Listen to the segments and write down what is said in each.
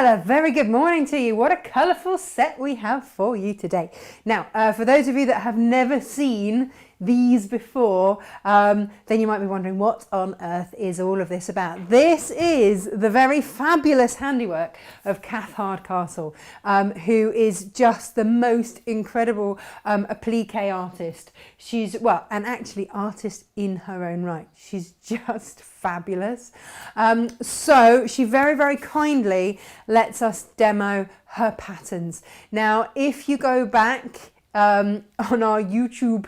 Well, a very good morning to you. What a colourful set we have for you today. Now, for those of you that have never seen these before, then you might be wondering what on earth is all of this about. This is the very fabulous handiwork of Kath Hardcastle, who is just the most incredible applique artist. She's, well, and actually artist in her own right. She's just fabulous. So she very, very kindly lets us demo her patterns. Now, if you go back on our YouTube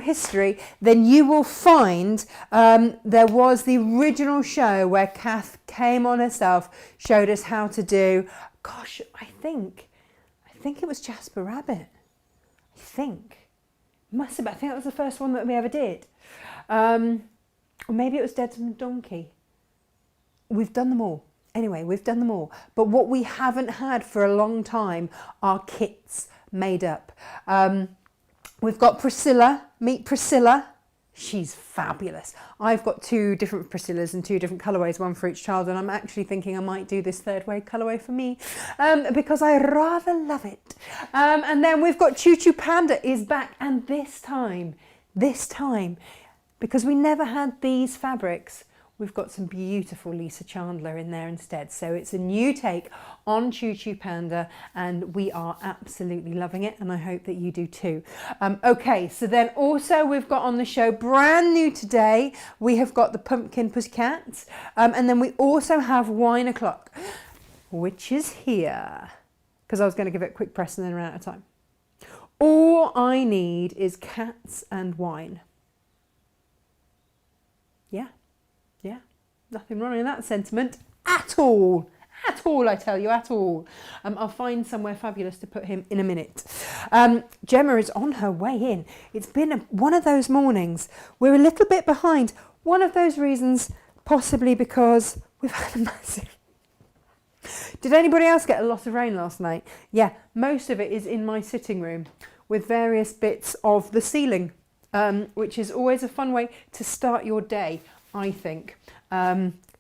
history, then you will find there was the original show where Kath came on herself, showed us how to do, gosh, I think it was Jasper Rabbit. I think that was the first one that we ever did. Or maybe it was Dead Donkey. We've done them all. Anyway, we've done them all. But what we haven't had for a long time are kits made up. We've got Priscilla. Meet Priscilla. She's fabulous. I've got two different Priscillas and two different colourways, one for each child, and I'm actually thinking I might do this third way colourway for me because I rather love it. And then we've got Choo Choo Panda is back, and this time, because we never had these fabrics, we've got some beautiful Lisa Chandler in there instead. So it's a new take on Choo Choo Panda, and we are absolutely loving it, and I hope that you do too. Okay, so then also we've got on the show, brand new today, we have got the Pumpkin Pussycats, and then we also have Wine O'Clock, which is here, because I was going to give it a quick press and then run out of time. All I need is cats and wine. Yeah, nothing wrong in that sentiment at all, I tell you, at all. I'll find somewhere fabulous to put him in a minute. Gemma is on her way in. It's been one of those mornings. We're a little bit behind. One of those reasons, possibly because we've had a massive... Did anybody else get a lot of rain last night? Yeah, most of it is in my sitting room with various bits of the ceiling, which is always a fun way to start your day, I think.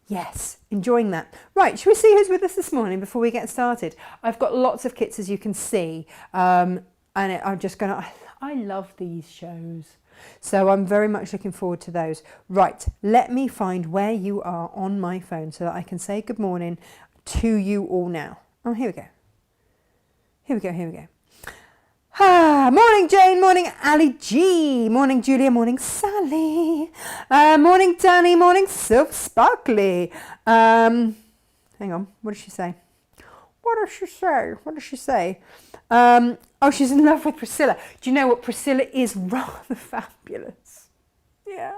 Yes, enjoying that. Right, shall we see who's with us this morning before we get started? I've got lots of kits, as you can see, and I'm just going to... I love these shows, so I'm very much looking forward to those. Right, let me find where you are on my phone so that I can say good morning to you all now. Oh, here we go. Morning Jane, morning Ali G, morning Julia, morning Sally, morning Danny, morning Silk Sparkly. Hang on, what does she say? Oh, she's in love with Priscilla. Do you know what? Priscilla is rather fabulous. Yeah.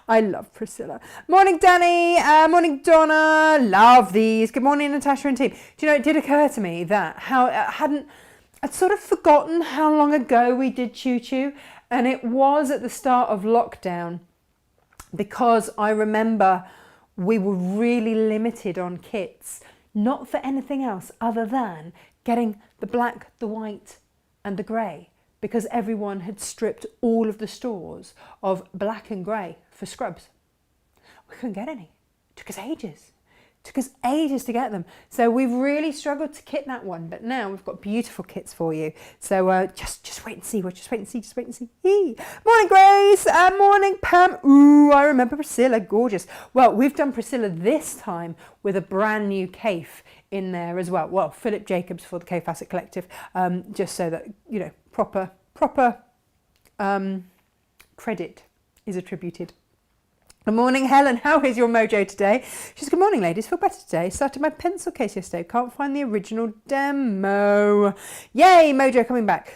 I love Priscilla. Morning Danny, morning Donna, love these. Good morning Natasha and team. Do you know, it did occur to me that I'd sort of forgotten how long ago we did Choo Choo, and it was at the start of lockdown, because I remember we were really limited on kits, not for anything else other than getting the black, the white and the grey, because everyone had stripped all of the stores of black and grey for scrubs. We couldn't get any. It took us ages to get them. So we've really struggled to kit that one, but now we've got beautiful kits for you. So just wait and see. Just wait and see. Yee. Morning Grace, morning Pam. Ooh, I remember Priscilla, gorgeous. Well, we've done Priscilla this time with a brand new cafe in there as well. Well, Philip Jacobs for the K Facet Collective, just so that, you know, proper credit is attributed. Good morning, Helen. How is your mojo today? She says, good morning, ladies. Feel better today. Started my pencil case yesterday. Can't find the original demo. Yay, mojo coming back.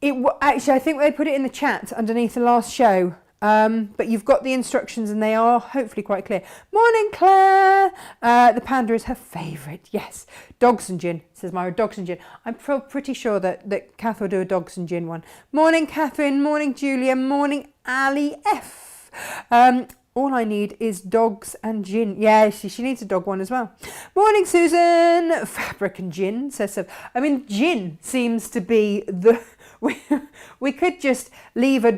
Actually, I think they put it in the chat underneath the last show. But you've got the instructions and they are hopefully quite clear. Morning, Claire. The panda is her favourite. Yes. Dogs and gin, says Myra. Dogs and gin. I'm pretty sure that Kath will do a dogs and gin one. Morning, Catherine. Morning, Julia. Morning, Ali F. All I need is dogs and gin. Yeah, she needs a dog one as well. Morning, Susan. Fabric and gin, says so. I mean, gin seems to be the... We could just leave a ...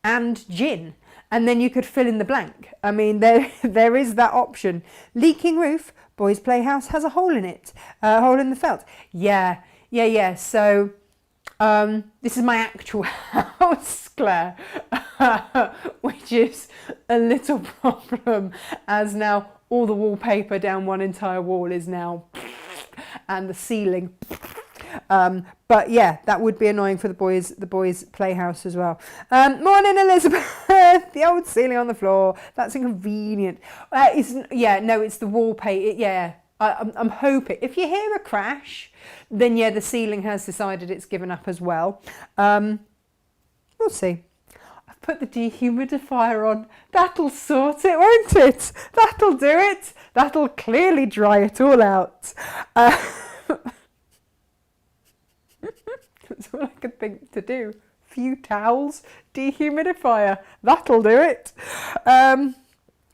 and gin, and then you could fill in the blank. I mean, there is that option. Leaking roof, Boys' Playhouse has a hole in it, a hole in the felt. Yeah. So this is my actual house, Claire, which is a little problem, as now all the wallpaper down one entire wall is now, and the ceiling. But yeah, that would be annoying for the boys' playhouse as well. Morning, Elizabeth. The old ceiling on the floor. That's inconvenient. It's the wallpaper. I'm hoping if you hear a crash, then yeah, the ceiling has decided it's given up as well. We'll see. I've put the dehumidifier on. That'll sort it, won't it? That'll do it. That'll clearly dry it all out. That's all I could think to do. Few towels, dehumidifier. That'll do it.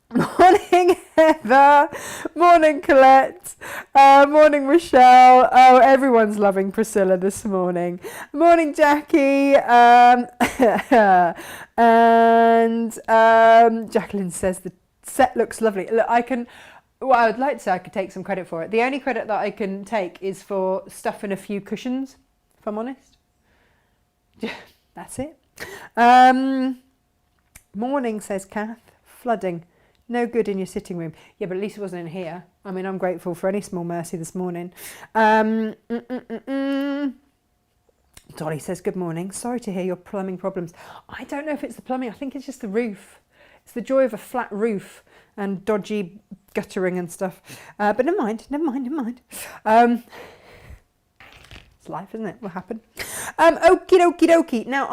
Morning, Heather. Morning, Colette. Morning, Michelle. Oh, everyone's loving Priscilla this morning. Morning, Jackie. And Jacqueline says the set looks lovely. Look, I would like to say I could take some credit for it. The only credit that I can take is for stuffing a few cushions, if I'm honest. That's it. Morning, says Kath. Flooding. No good in your sitting room. Yeah, but at least it wasn't in here. I mean, I'm grateful for any small mercy this morning. Dolly says, good morning. Sorry to hear your plumbing problems. I don't know if it's the plumbing. I think it's just the roof. It's the joy of a flat roof and dodgy guttering and stuff. But never mind. It's life, isn't it? What happened? Okie dokie. Now,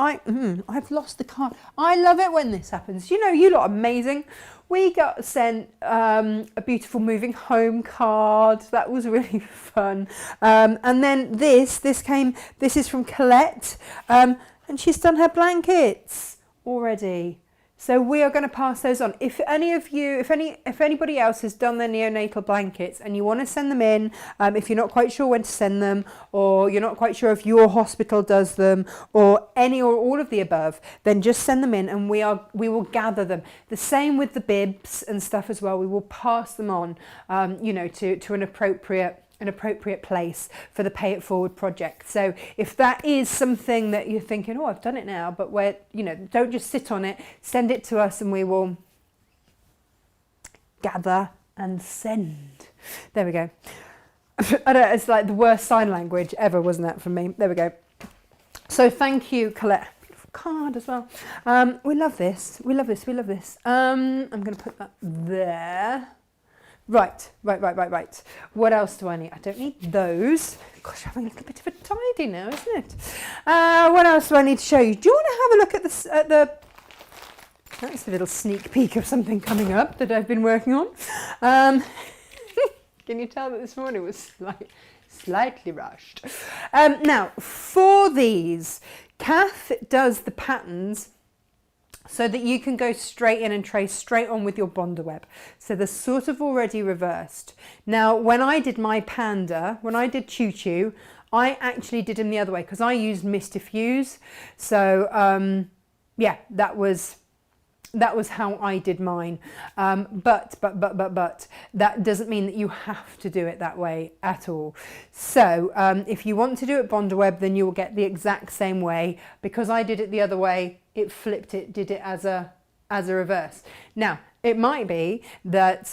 I've lost the card. I love it when this happens. You know, you lot are amazing. We got sent a beautiful moving home card. That was really fun. And then this is from Colette. And she's done her blankets already. So we are going to pass those on. If anybody else has done their neonatal blankets and you want to send them in, if you're not quite sure when to send them, or you're not quite sure if your hospital does them, or any or all of the above, then just send them in and we will gather them. The same with the bibs and stuff as well. We will pass them on, to an appropriate place for the Pay It Forward project. So if that is something that you're thinking, oh, I've done it now, but don't just sit on it, send it to us and we will gather and send. There we go. I know, it's like the worst sign language ever, wasn't that, for me? There we go. So thank you, Colette. Beautiful card as well. We love this. I'm going to put that there. Right. What else do I need? I don't need those. Gosh, I'm having a little bit of a tidy now, isn't it? What else do I need to show you? Do you want to have a look at that's a little sneak peek of something coming up that I've been working on. Can you tell that this morning was slightly rushed? Now, for these, Kath does the patterns so that you can go straight in and trace straight on with your Bonder web. So they're sort of already reversed. Now, when I did my panda, when I did Choo Choo, I actually did them the other way because I used Mist Diffuse. So that was how I did mine. But that doesn't mean that you have to do it that way at all. So if you want to do it Bonder web, then you will get the exact same way. Because I did it the other way, it flipped it, did it as a reverse. Now, it might be that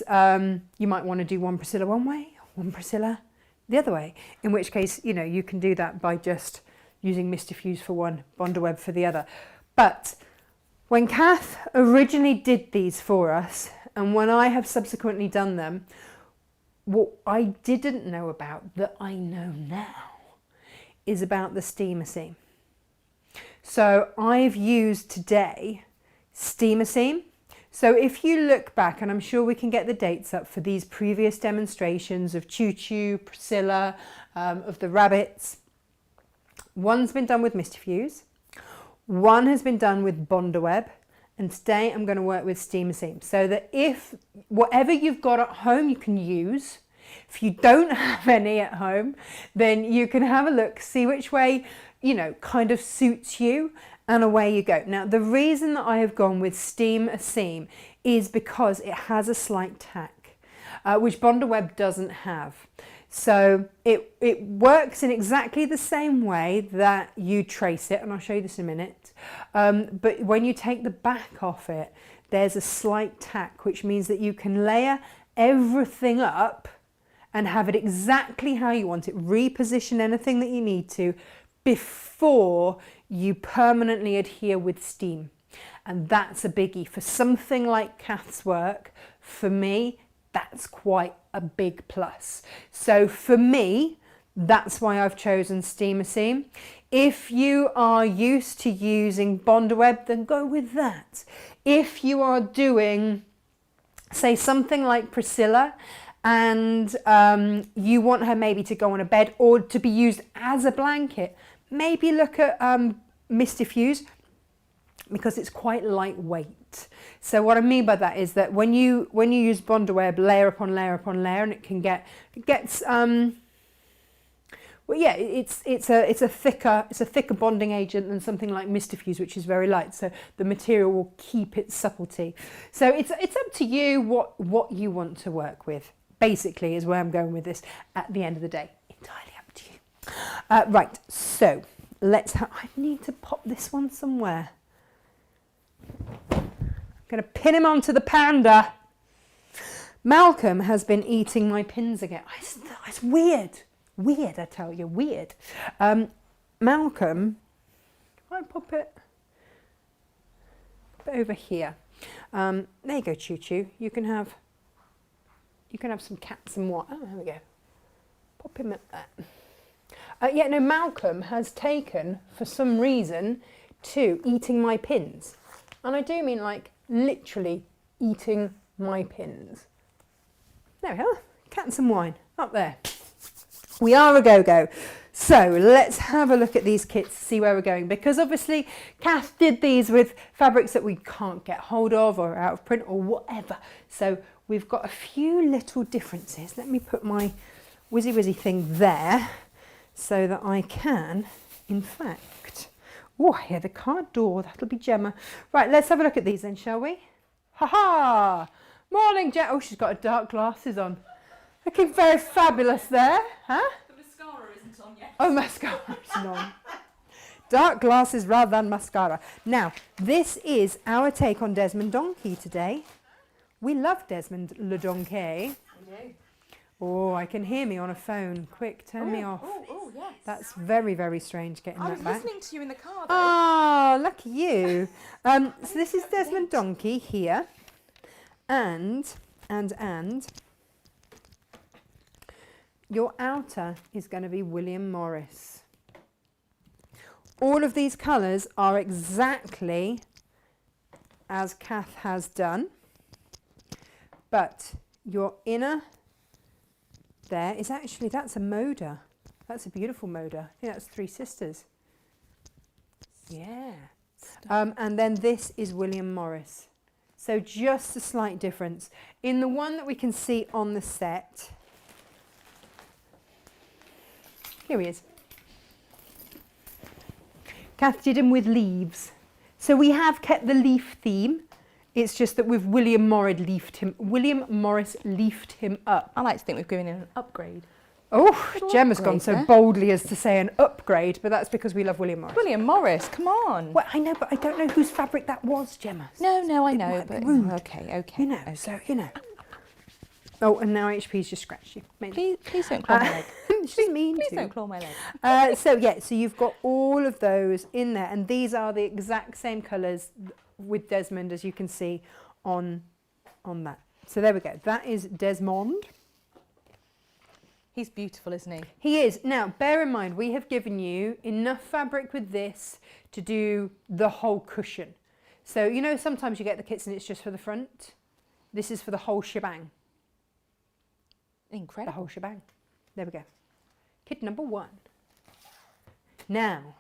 you might want to do one Priscilla one way, one Priscilla the other way. In which case, you can do that by just using Mist Diffuse for one, Bonder web for the other. But when Kath originally did these for us, and when I have subsequently done them, what I didn't know about that I know now is about the steamer seam. So I've used today steamer seam. So if you look back, and I'm sure we can get the dates up for these previous demonstrations of Choo Choo, Priscilla, of the rabbits, one's been done with Mist Diffuse. One has been done with Bonder web, and today I'm going to work with steamer seam so that if whatever you've got at home you can use. If you don't have any at home, then you can have a look, see which way, kind of suits you, and away you go. Now, the reason that I have gone with steamer seam is because it has a slight tack. which Bondaweb doesn't have. So it works in exactly the same way that you trace it, and I'll show you this in a minute. But when you take the back off it, there's a slight tack, which means that you can layer everything up and have it exactly how you want it. Reposition anything that you need to before you permanently adhere with steam. And that's a biggie. For something like Kath's work, for me, that's quite a big plus. So for me, that's why I've chosen steamer seam. If you are used to using Bondaweb, then go with that. If you are doing, say, something like Priscilla, and you want her maybe to go on a bed or to be used as a blanket, maybe look at Mist Diffuse, because it's quite lightweight. So what I mean by that is that when you use Bondaweb, layer upon layer upon layer, and it gets well, yeah, it's a thicker bonding agent than something like Mist Diffuse, which is very light. So the material will keep its subtlety. So it's up to you what you want to work with. Basically, is where I'm going with this. At the end of the day, entirely up to you. Right. So I need to pop this one somewhere. I'm going to pin him onto the panda. Malcolm has been eating my pins again. It's weird. Weird, I tell you, weird. Malcolm, I'll pop it over here. There you go, Choo Choo. You can have some cats and what? Oh, there we go. Pop him at that. Yeah, no, Malcolm has taken, for some reason, to eating my pins. And I do mean like literally eating my pins. There we are. Cats and wine up there. We are a go-go. So let's have a look at these kits to see where we're going, because obviously Kath did these with fabrics that we can't get hold of or out of print or whatever. So we've got a few little differences. Let me put my whizzy thing there so that I can, in fact, oh, I hear the car door. That'll be Gemma. Right, let's have a look at these then, shall we? Ha-ha! Morning, Gemma. Oh, she's got her dark glasses on. Looking very fabulous there, huh? The mascara isn't on yet. Oh, mascara isn't on. Dark glasses rather than mascara. Now, this is our take on Desmond Donkey today. We love Desmond Le Donkey. We do. Oh, I can hear me on a phone. Quick, turn me off. Oh, yes. That's very, very strange getting that back. I was listening to you in the car, though. Oh, lucky you. So this is Desmond Donkey here. And your outer is going to be William Morris. All of these colours are exactly as Kath has done, but your inner there is actually, that's a Moda. That's a beautiful Moda. I think that's Three Sisters. Yeah. And then this is William Morris. So just a slight difference. In the one that we can see on the set, here he is. Kath did him with leaves. So we have kept the leaf theme. It's just that with William Morris leafed him up. I like to think we've given him an upgrade. Oh, Gemma's gone so boldly as to say an upgrade, but that's because we love William Morris. William Morris, come on. Well, I know, but I don't know whose fabric that was, Gemma. No, I know, but rude. Okay. You know, okay. so, you know. Oh, and now HP's just scratched you. Please don't claw my leg. She's mean Please to. don't claw my leg. So you've got all of those in there, and these are the exact same colours with Desmond as you can see on that. So there we go. That is Desmond. He's beautiful, isn't he? He is. Now, bear in mind, we have given you enough fabric with this to do the whole cushion. So, you know, sometimes you get the kits and it's just for the front. This is for the whole shebang. Incredible. The whole shebang. There we go. Kit number 1. Now,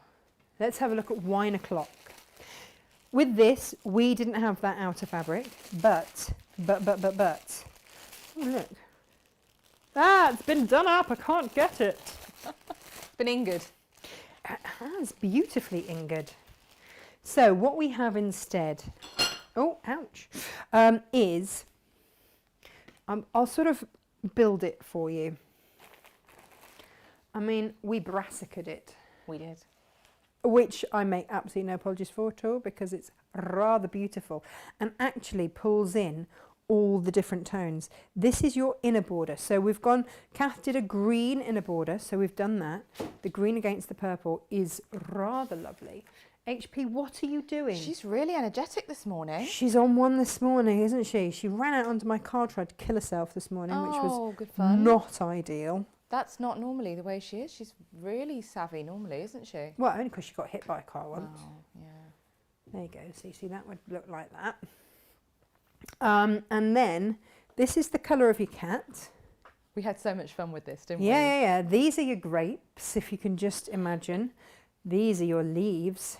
let's have a look at Wine O'Clock. With this, we didn't have that outer fabric, but. Oh, look. Ah, it's been done up. I can't get it. It's been ingoed. It has beautifully ingoed. So what we have instead, oh, ouch, is I'll sort of build it for you. I mean, we brassica'd it, We did. which I make absolutely no apologies for at all because it's rather beautiful and actually pulls in all the different tones. This is your inner border. So we've gone, Kath did a green inner border, so we've done that. The green against the purple is rather lovely. HP, what are you doing? She's really energetic this morning. She's on one this morning, isn't she? She ran out onto my car, tried to kill herself this morning, which was good fun. not ideal. That's not normally the way she is. She's really savvy normally, isn't she? Well, only because she got hit by a car once. Oh, yeah. There you go. So you see, that would look like that. And then this is the colour of your cat. We had so much fun with this, didn't Yeah, we? yeah, yeah. These are your grapes, if you can just imagine. These are your leaves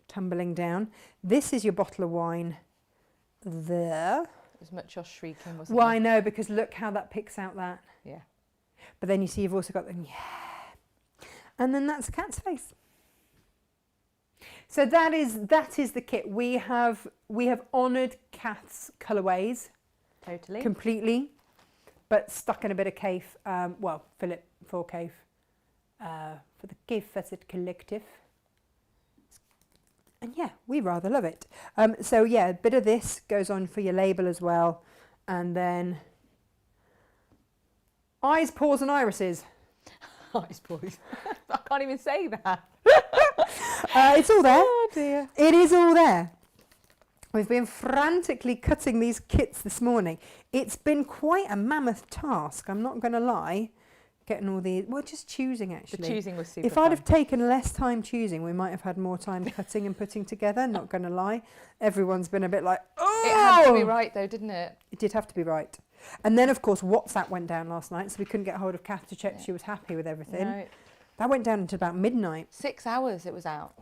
tumbling down. This is your bottle of wine there. It was much Josh shrieking, wasn't Well, it? I know, because look how that picks out that. Yeah. But then you see you've also got them, yeah. And then that's a cat's face. So that is the kit. We have honoured Kath's colourways Totally. completely, but stuck in a bit of Cafe, Philip for Cafe, for the Cafe Facet Collective. And yeah, we rather love it. So yeah, a bit of this goes on for your label as well. And then eyes, paws and irises. Eyes, boys. I can't even say that. It's all there. Oh dear. It is all there. We've been frantically cutting these kits this morning. It's been quite a mammoth task, I'm not going to lie, getting all these. Well, just choosing actually. The choosing was super If I'd have taken less time choosing, we might have had more time cutting and putting together, not going to lie. Everyone's been a bit like, oh! It had to be right though, didn't it? It did have to be right. And then, of course, WhatsApp went down last night, so we couldn't get hold of Kath to check Yeah. she was happy with everything. No. That went down until about midnight. 6 hours it was out.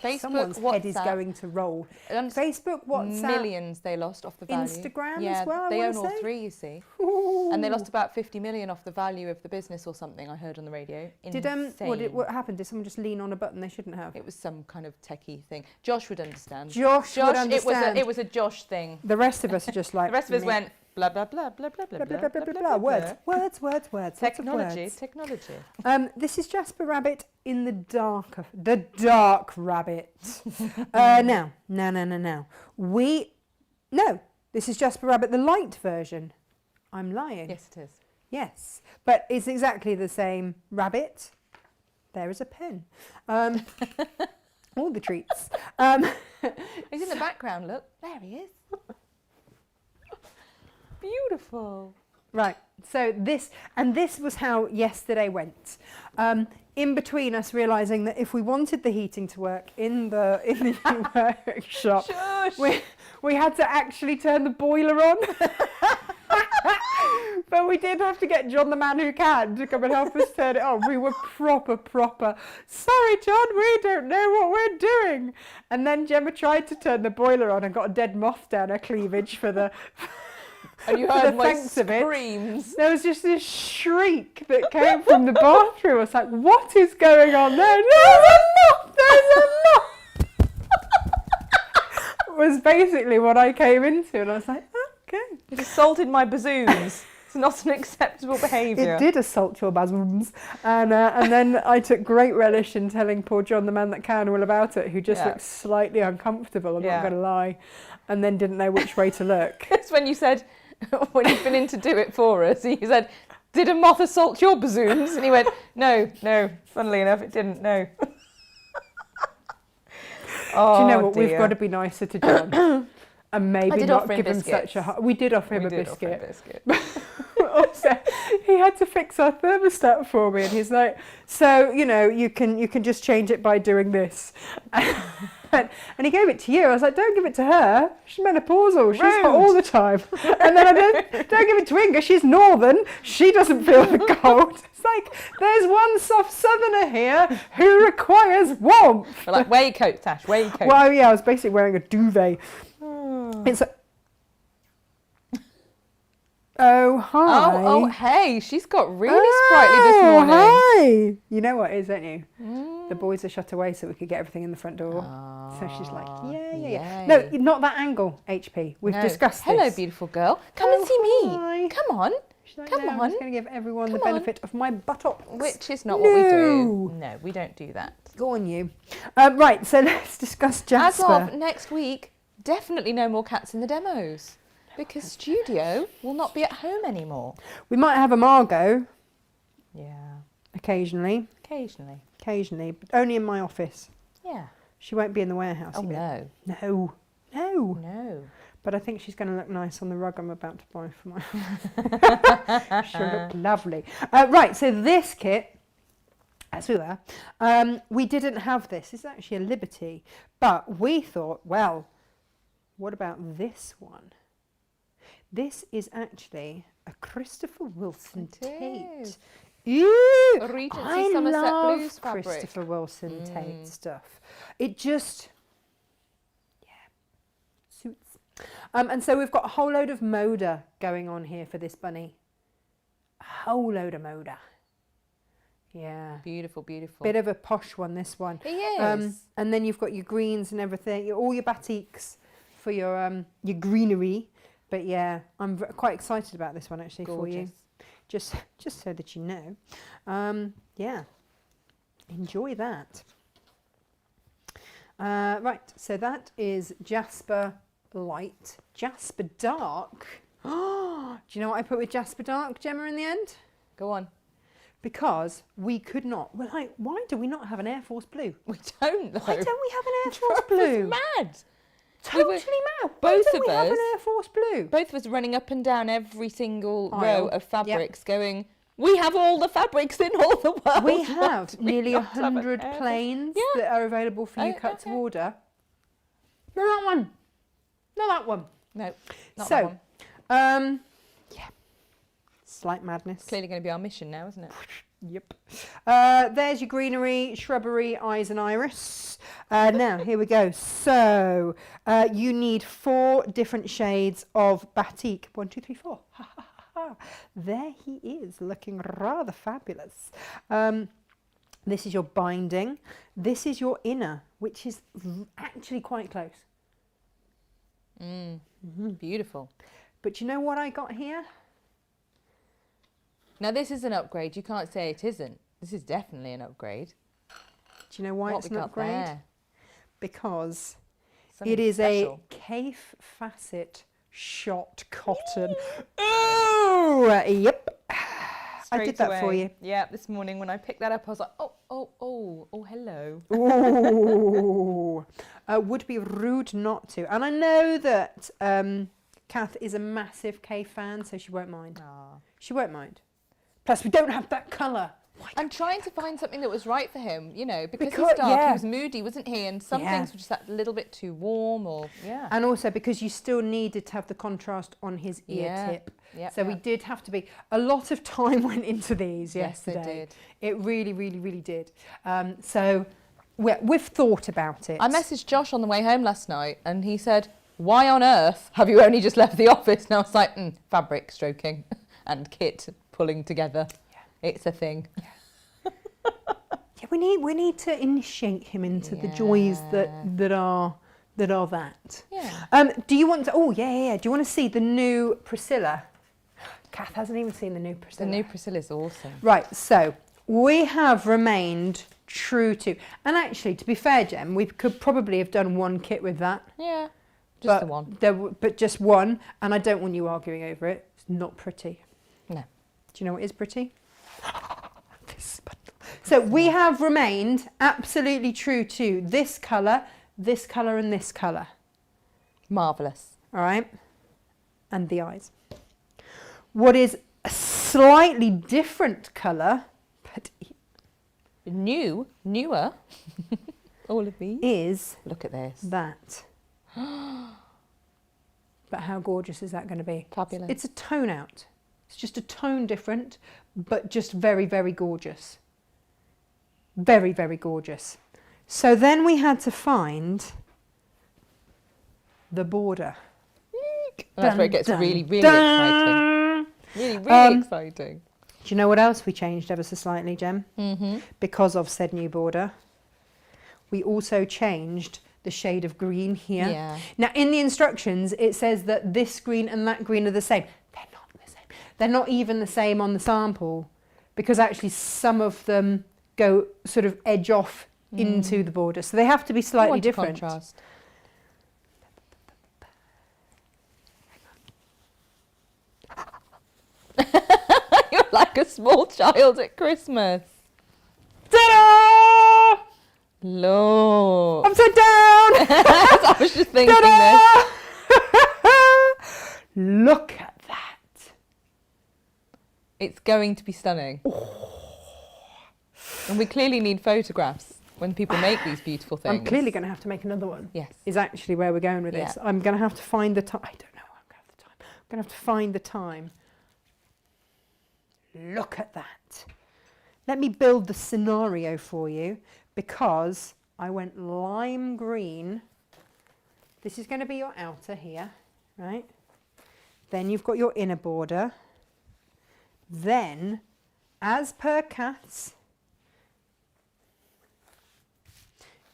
Facebook, Someone's head is WhatsApp. going to roll. And Facebook, WhatsApp, millions they lost off the value. Instagram yeah, as well, I they wanna own all say. three, you see. Ooh. And they lost about 50 million off the value of the business or something, I heard on the radio. Did Insane. what happened? Did someone just lean on a button they shouldn't have? It was some kind of techie thing. Josh would understand. Josh would understand. It was a Josh thing. The rest of us are just like The rest of us meh. went blah blah blah blah blah blah blah blah blah blah blah. Words. Lots of Technology, words. technology. This is Jasper Rabbit in the dark rabbit. Now. This is Jasper Rabbit, the light version. I'm lying. Yes, it is. Yes, but it's exactly the same rabbit. There is a pen. All the treats. He's in the background. Look, there he is. Beautiful. Right, so this was how yesterday went. In between us realising that if we wanted the heating to work in the workshop, Shush. we had to actually turn the boiler on. But we did have to get John, the man who can, to come and help us turn it on. We were proper. Sorry, John, we don't know what we're doing. And then Gemma tried to turn the boiler on and got a dead moth down her cleavage for the. And you for heard the my thanks of it. screams. There was just this shriek that came from the bathroom. I was like, what is going on there? There's a moth! Was basically what I came into, and I was like, okay. It assaulted my bazooms. It's not an acceptable behaviour. It did assault your bosoms. And then I took great relish in telling poor John, the man that can, all about it, who just looked slightly uncomfortable, I'm not going to lie, and then didn't know which way to look. It's when you said, when you'd been in to do it for us, he said, did a moth assault your bazooms? And he went, no, funnily enough, it didn't, no. Do you know what? Dear. We've got to be nicer to John. And maybe not give him such a hard... We did offer him a biscuit. Also, he had to fix our thermostat for me, and he's like, so, you can just change it by doing this. And he gave it to you. I was like, don't give it to her. She's menopausal. She's hot all the time. And then I don't give it to Inga. She's northern. She doesn't feel the cold. It's like, there's one soft southerner here who requires warmth. We're like, wear your coat, Tash, wear your coat. Well, yeah, I was basically wearing a duvet. It's a... Oh, hi. Oh, hey, she's got really sprightly this morning. Hi. You know what it is, don't you? The boys are shut away so we could get everything in the front door. So she's like, yeah. Yay. No, not that angle, HP. We've discussed this. Hello, beautiful girl. Come and see me. Hi. Come on. She's like, Come no, I'm on. just going to give everyone the benefit of my buttocks. Which is not what we do. No, we don't do that. Go on, you. Right, so let's discuss Jasper. As of next week, definitely no more cats in the demos. Because Studio will not be at home anymore. We might have a Margot Yeah. occasionally. Occasionally. But only in my office. Yeah. She won't be in the warehouse. Oh, again. no. No. But I think she's going to look nice on the rug I'm about to buy for my... She'll look lovely. Right, so this kit, as we were, we didn't have this. It's actually a Liberty. But we thought, well, what about this one? This is actually a Christopher Wilson Tate. Ew! Regency I Somerset love Blues fabric. Christopher Wilson Tate stuff. It just, suits. And so we've got a whole load of Moda going on here for this bunny. A whole load of Moda. Yeah. Beautiful. Bit of a posh one, this one. He is. And then you've got your greens and everything, all your batiks for your greenery. But yeah, I'm quite excited about this one actually. Gorgeous. For you. Just so that you know. Yeah. Enjoy that. Right, so that is Jasper Light. Jasper Dark. Do you know what I put with Jasper Dark, Gemma, in the end? Go on. Because we could not. We're like, why do we not have an Air Force Blue? We don't, though. Why don't we have an Air Force Blue? Mad. Totally mad. Both Why don't of we have us- an Air Force Blue? Both of us running up and down every single Aisle. row of fabrics going, we have all the fabrics in all the world. We Why have do we nearly not have an 100 Air Force? planes Yeah. that are available for you cut to order. No, that one. No, that one. No, not So, that one. Yeah. Slight madness. Clearly going to be our mission now, isn't it? Yep. There's your greenery, shrubbery, eyes and iris. Now, here we go. So, you need 4 different shades of batik. 1, 2, 3, 4. Ha, ha, ha, ha. There he is, looking rather fabulous. This is your binding. This is your inner, which is actually quite close. Beautiful. But you know what I got here? Now, this is an upgrade. You can't say it isn't. This is definitely an upgrade. Do you know why What it's we an got upgrade? there? Because Something it is special. a Cafe Facet shot cotton. Oh, yep. I did that for you. Yeah, this morning when I picked that up, I was like, oh, hello. Ooh. Would be rude not to. And I know that Kath is a massive K fan, so she won't mind. Aw. She won't mind. Plus, we don't have that colour. I'm trying to find something that was right for him, you know, because Because- he's dark, yeah. he was moody, wasn't he? And some Yeah. things were just that little bit too warm or, yeah. And also because you still needed to have the contrast on his ear Yeah. tip. Yeah, So we did have to be, a lot of time went into these Yes, they yesterday. did. It really, really, really did. So we've thought about it. I messaged Josh on the way home last night and he said, why on earth have you only just left the office? And I was like, fabric stroking and kit pulling together. Yeah. It's a thing. Yeah, we need to initiate him into the joys that are that. Yeah. Do you want to? Oh yeah. Do you want to see the new Priscilla? Kath hasn't even seen the new Priscilla. The new Priscilla's awesome. Right. So we have remained true to, and actually, to be fair, Jem, we could probably have done one kit with that. Yeah. Just but the one. But just one, and I don't want you arguing over it. It's not pretty. No. Do you know what is pretty? This bundle. So we have remained absolutely true to this colour, and this colour. Marvellous. All right? And the eyes. What is a slightly different colour, but Newer. All of these. is Look at this. that. But how gorgeous is that going to be? Fabulous. It's a tone out. It's just a tone different, but just very, very gorgeous. Very, very gorgeous. So then we had to find the border. And that's where it gets Dun, really, really dun. exciting. Really exciting. Do you know what else we changed ever so slightly, Jem? Mm-hmm. Because of said new border. we also changed the shade of green here. Yeah. Now in the instructions it says that this green and that green are the same. They're not the same. They're not even the same on the sample, because actually some of them go sort of edge off into the border, so they have to be slightly different. Contrast. You're like a small child at Christmas. Ta-da! Lord. Upside down! I was just thinking Ta-da! Look at that. It's going to be stunning. And we clearly need photographs when people make these beautiful things. I'm clearly going to have to make another one. Yes. Is actually where we're going with this. Yeah. I'm going to have to find the time. I don't know. I'm going to have the time. I'm going to have to find the time. Look at that. Let me build the scenario for you, because I went lime green. This is going to be your outer here, right? Then you've got your inner border. Then, as per Kath's,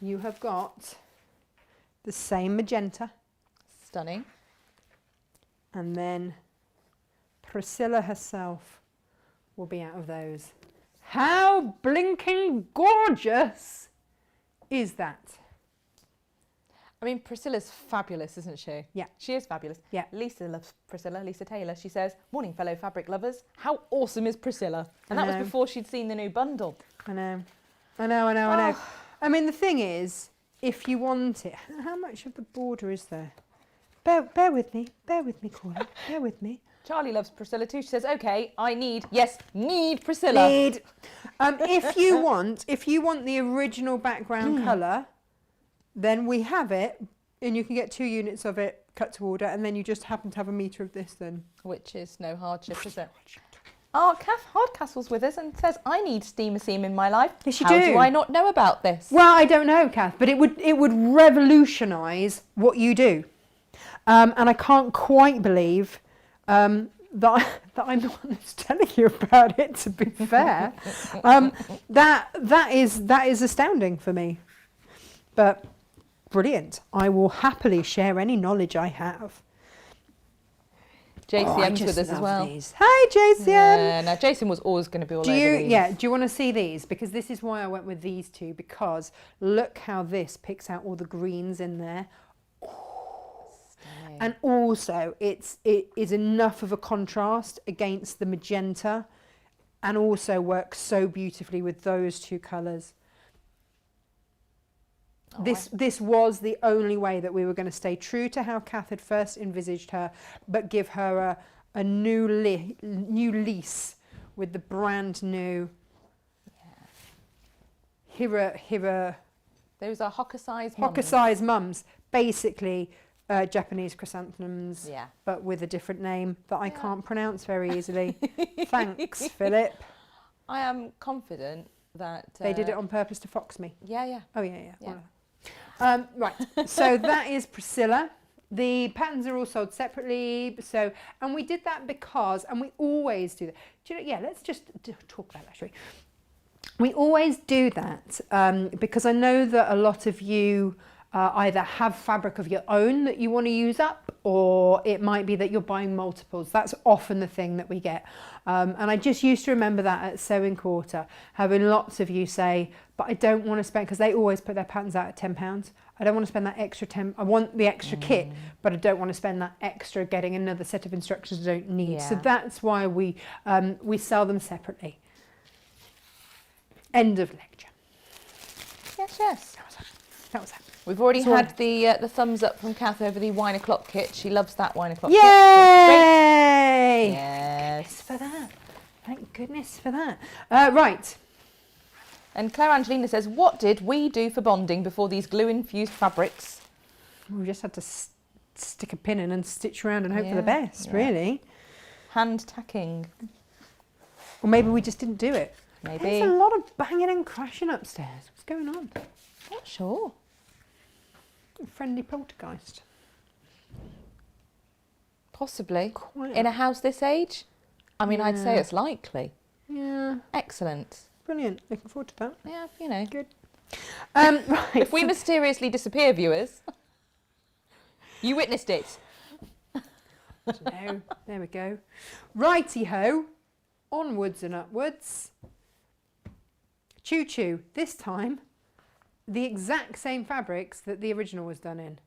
you have got the same magenta. Stunning. And then Priscilla herself will be out of those. How blinking gorgeous is that? I mean, Priscilla's fabulous, isn't she? Yeah. She is fabulous. Yeah. Lisa loves Priscilla, Lisa Taylor. She says, "Morning, fellow fabric lovers. How awesome is Priscilla?" And that was before she'd seen the new bundle. I know. I know. I mean, the thing is, if you want it, how much of the border is there? Bear with me, Corey, bear with me. Charlie loves Priscilla too. She says, "Okay, need Priscilla." Need. If you want the original background colour, then we have it, and you can get 2 units of it cut to order, and then you just happen to have a metre of this then. Which is no hardship, is it? Oh, Kath Hardcastle's with us and says, "I need steamer seam in my life." Yes, you How do. do I not know about this? Well, I don't know, Kath, but it would revolutionise what you do. And I can't quite believe that I'm the one that's telling you about it, to be fair. That is astounding for me. But brilliant. I will happily share any knowledge I have. JCM's with us as well. These. Hi, JCM. Yeah, now Jason was always going to be all over these. Yeah, do you want to see these? Because this is why I went with these two, because look how this picks out all the greens in there. And also it is enough of a contrast against the magenta, and also works so beautifully with those two colours. This was the only way that we were going to stay true to how Kath had first envisaged her, but give her a new lease with the brand new Hira. Those are Hokusai's mums, basically Japanese chrysanthemums, Yeah. but with a different name that I can't pronounce very easily. Thanks, Philip. I am confident that They did it on purpose to fox me. Yeah. Oh yeah. Right, so that is Priscilla. The patterns are all sold separately. So, and we did that because, and we always do that. Do you know, yeah, let's just talk about that, shall we? We always do that because I know that a lot of you either have fabric of your own that you want to use up, or it might be that you're buying multiples. That's often the thing that we get. And I just used to remember that at Sewing Quarter, having lots of you say, but I don't want to spend, because they always put their patterns out at £10. I don't want to spend that extra 10. I want the extra kit, but I don't want to spend that extra getting another set of instructions I don't need. Yeah. So that's why we sell them separately. End of lecture. Yes. That was that. We've already So had the thumbs up from Kath over the wine o'clock kit. She loves that wine o'clock Yay! kit. Great. Yes. Thanks for that. Thank goodness for that. Right. And Claire Angelina says, "What did we do for bonding before these glue-infused fabrics?" We just had to stick a pin in and stitch around and hope for the Yeah, best, yeah. really. Hand tacking. Or maybe we just didn't do it. Maybe. There's a lot of banging and crashing upstairs. What's going on? Not sure. A friendly poltergeist. Possibly. Quite In a house this age? I mean, I'd say Yeah. it's likely. Yeah, Excellent. brilliant. Looking forward to that. Yeah, you know. Good. Right. If we mysteriously disappear, viewers, you witnessed it. No, there we go. Righty-ho, onwards and upwards. Choo-choo, this time, the exact same fabrics that the original was done in.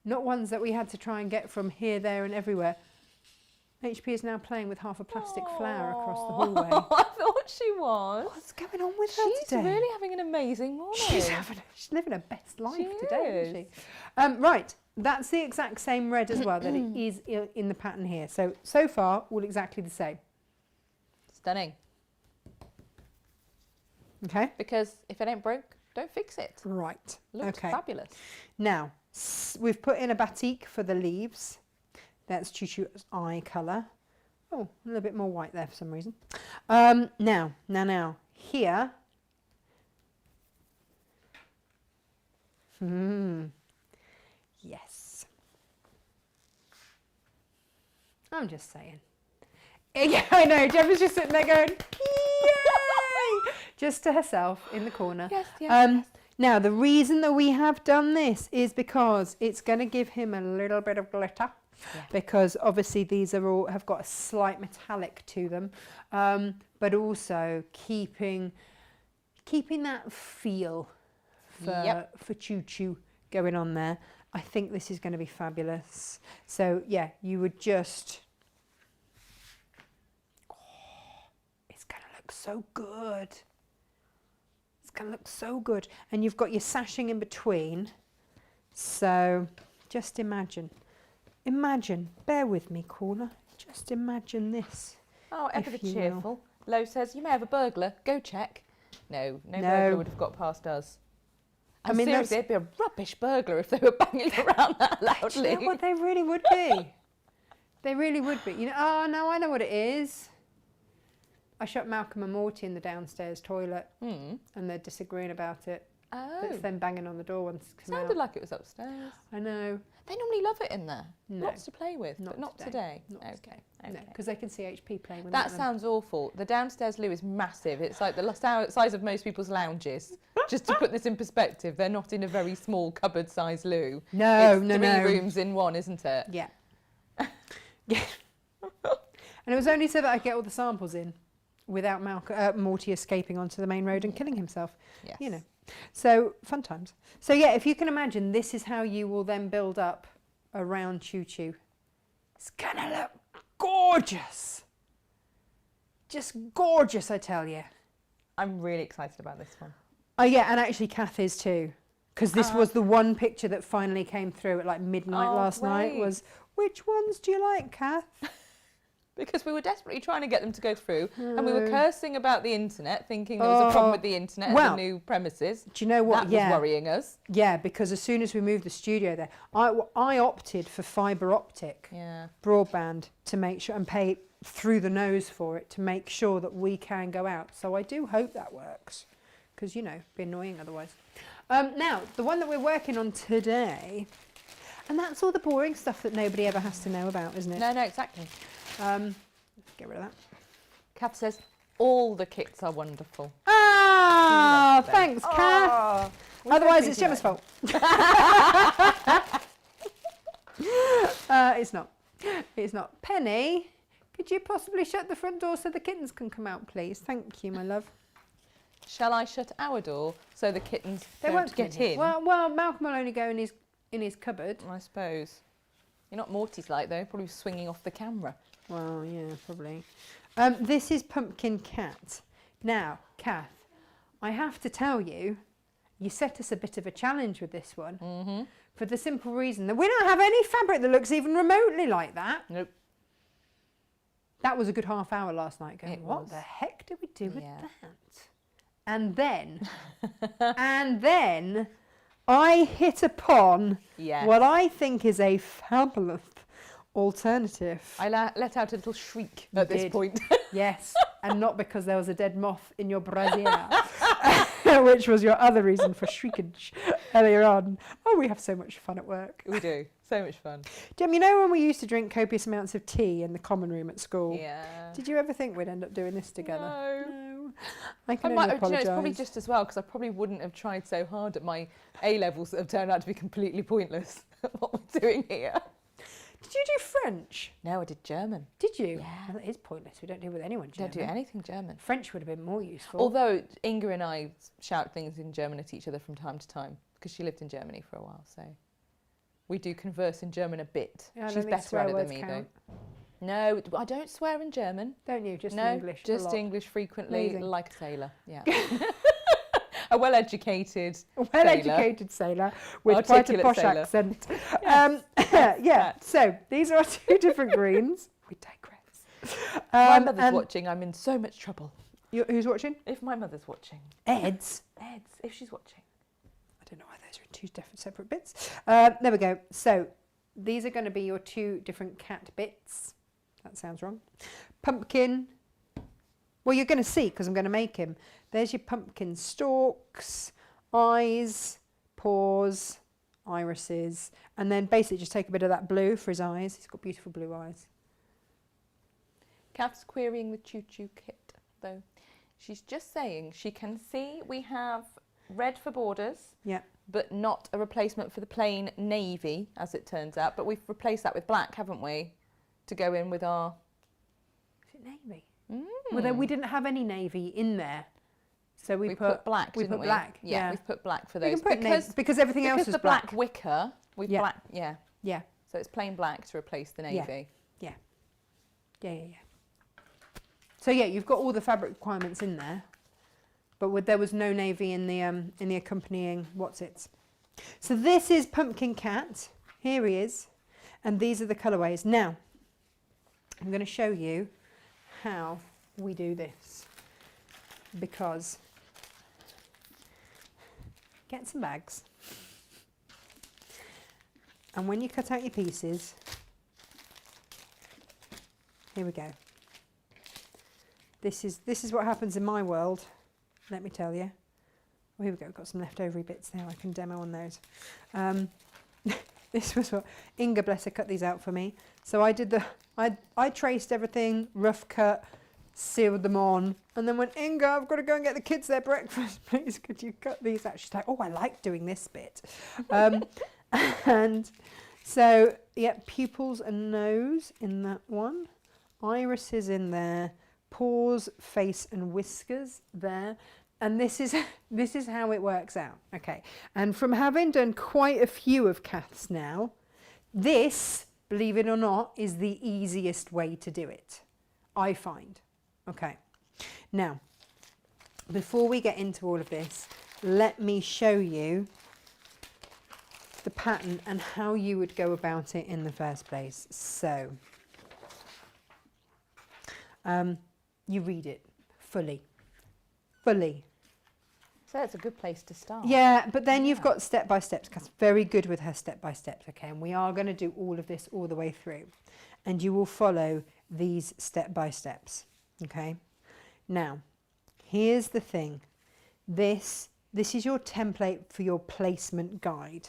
Not ones that we had to try and get from here, there and everywhere. HP is now playing with half a plastic flower across the hallway. I thought she was. What's going on with her She's today? really having an amazing morning. She's living her best life today, isn't is. she? Right, that's the exact same red as well that it is in the pattern here. So far, all exactly the same. Stunning. Okay. Because if it ain't broke, don't fix it. Right. Looks okay. fabulous. Now, we've put in a batik for the leaves. That's Choo-Choo's eye colour. Oh, a little bit more white there for some reason. Now, here. Yes. I'm just saying. Yeah, I know. Gemma's just sitting there going, yay! Just to herself in the corner. Yes, yes. Now, the reason that we have done this is because it's going to give him a little bit of glitter. Yeah. Because obviously these are all have got a slight metallic to them, but also keeping that feel for Choo-Choo going on there. I think this is going to be fabulous. So yeah, you would just, it's going to look so good. It's going to look so good, and you've got your sashing in between. So just imagine. Imagine, bear with me, caller. Just imagine this. Oh, ever the cheerful. Lo says, you may have a burglar. Go check. No burglar would have got past us. I mean, seriously, it'd be a rubbish burglar if they were banging around that loudly. You know what, they really would be. They really would be. You know, oh, no, I know what it is. I shut Malcolm and Morty in the downstairs toilet, and they're disagreeing about it. Oh. It's them banging on the door once it's come Sounded out. like it was upstairs. I know. They normally love it in there. No. Lots to play with, but not today. Okay. No, because they can see HP playing with that. Sounds awful. The downstairs loo is massive. It's like the size of most people's lounges. Just to put this in perspective, they're not in a very small cupboard-sized loo. No, it's three rooms in one, isn't it? Yeah. Yeah. And it was only so that I get all the samples in without Morty escaping onto the main road and killing himself. Yes. You know. So, fun times. So, yeah, if you can imagine, this is how you will then build up around Choo-Choo. It's going to look gorgeous. Just gorgeous, I tell you. I'm really excited about this one. Oh, yeah, and actually Kath is too. Because this was the one picture that finally came through at like midnight last night was, which ones do you like, Kath? Because we were desperately trying to get them to go through, and we were cursing about the internet, thinking there was a problem with the internet and the new premises. Do you know what? That was worrying us. Yeah, because as soon as we moved the studio there, I opted for fibre optic broadband to make sure and pay through the nose for it to make sure that we can go out. So I do hope that works, because, you know, it'd be annoying otherwise. Now, the one that we're working on today, and that's all the boring stuff that nobody ever has to know about, isn't it? No, exactly. Get rid of that. Kath says, all the kits are wonderful. Ah, thanks, Kath. Otherwise, it's Gemma's fault. It's not. It's not. Penny, could you possibly shut the front door so the kittens can come out, please? Thank you, my love. Shall I shut our door so the kittens won't get in? Well, Malcolm will only go in his cupboard. I suppose. You're not Morty's like, though. Probably swinging off the camera. Well, yeah, probably. This is Pumpkin Cat. Now, Kath, I have to tell you, you set us a bit of a challenge with this one. Mm-hmm. For the simple reason that we don't have any fabric that looks even remotely like that. Nope. That was a good half hour last night going, what the heck did we do with that? And then, I hit upon what I think is a fabulous alternative. I let out a little shriek at this point. Yes, and not because there was a dead moth in your brassiere, which was your other reason for shriekage earlier on. Oh, we have so much fun at work. We do. So much fun. Jem, you know when we used to drink copious amounts of tea in the common room at school? Yeah. Did you ever think we'd end up doing this together? No. I can I only might, apologise. it's probably just as well because I probably wouldn't have tried so hard at my A levels that have turned out to be completely pointless at what we're doing here. Did you do French? No, I did German. Did you? Yeah. Well, it is pointless. We don't do it with anyone German. Don't do anything German. French would have been more useful. Although Inga and I shout things in German at each other from time to time because she lived in Germany for a while, so we do converse in German a bit. Yeah, She's better at it than me, though. No, I don't swear in German. Don't you? Just no, English. just English frequently, Amazing. like a sailor. Yeah. A well-educated sailor with quite a Articulate posh sailor. accent. Yes. Yeah. So these are our two different greens. We digress. My mother's watching. I'm in so much trouble. Who's watching? If my mother's watching. Ed's. If she's watching. I don't know why those are in two different separate bits. There we go. So these are going to be your two different cat bits. That sounds wrong. Pumpkin. Well, you're going to see because I'm going to make him. There's your pumpkin stalks, eyes, paws, irises, and then basically just take a bit of that blue for his eyes. He's got beautiful blue eyes. Kath's querying the choo-choo kit, though. She's just saying she can see we have red for borders, yeah, but not a replacement for the plain navy, as it turns out. But we've replaced that with black, haven't we, to go in with our... Is it navy? Mm. Well, then we didn't have any navy in there. So we put black, we didn't put we? black. Yeah, we've put black for those. Because everything else is is the black. wicker, we've black, Yeah. So it's plain black to replace the navy. Yeah. So yeah, you've got all the fabric requirements in there, but there was no navy in the accompanying what's-its. So this is Pumpkin Cat. Here he is, and these are the colourways. Now, I'm going to show you how we do this, because get some bags, and when you cut out your pieces, here we go. This is what happens in my world, let me tell you. Oh, here we go, we've got some leftover bits there, I can demo on those. This was what Inga, bless her, cut these out for me. So I traced everything, rough cut, sealed them on, and then went, Inga, I've got to go and get the kids their breakfast, please could you cut these out? She's like, oh, I like doing this bit. And so, yeah, pupils and nose in that one, irises in there, paws, face and whiskers there. And this is how it works out. Okay. And from having done quite a few of Kath's now, this, believe it or not, is the easiest way to do it, I find. Okay. Now, before we get into all of this, let me show you the pattern and how you would go about it in the first place. So, you read it fully. So that's a good place to start. Yeah, but then you've got step-by-steps. Kat's very good with her step-by-steps, okay? And we are going to do all of this all the way through. And you will follow these step-by-steps, okay? Now, here's the thing. This is your template for your placement guide,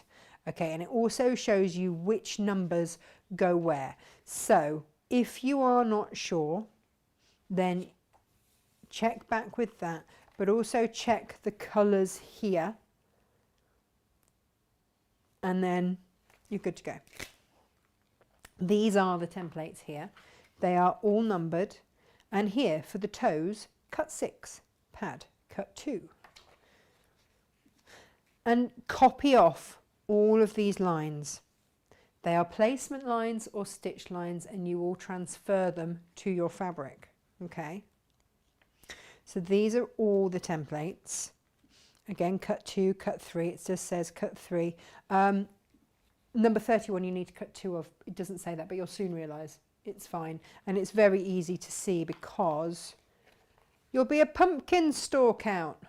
okay? And it also shows you which numbers go where. So, if you are not sure, then check back with that, but also check the colours here, and then you're good to go. These are the templates here. They are all numbered, and here for the toes, cut 6, pad, cut 2. And copy off all of these lines. They are placement lines or stitch lines, and you will transfer them to your fabric. Okay, so these are all the templates. Again, cut 2, cut 3, it just says cut 3. Number 31 you need to cut 2 of, it doesn't say that, but you'll soon realise it's fine. And it's very easy to see because you'll be a pumpkin stalk out.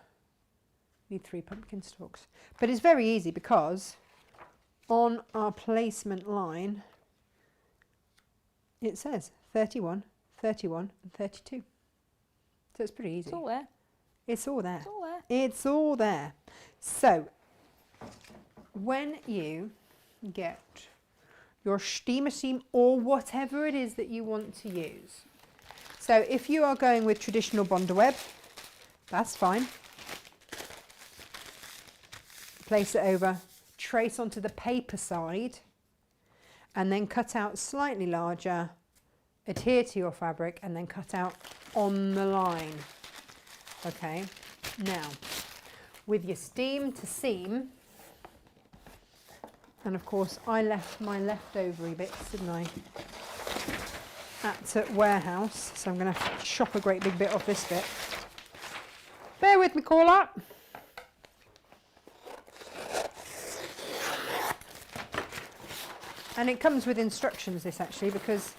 Need 3 pumpkin stalks. But it's very easy because on our placement line it says 31, 31 and 32. So it's pretty easy. It's all there. It's all there. It's all there. It's all there. So when you get your steamer seam or whatever it is that you want to use. So if you are going with traditional Bonder web, That's fine. Place it over, trace onto the paper side, and then cut out slightly larger, adhere to your fabric, and then cut out on the line. Okay, now with your seam to seam, and of course I left my leftovery bits, didn't I, at warehouse, so I'm going to chop a great big bit off this bit. Bear with me, caller. And it comes with instructions, this actually, because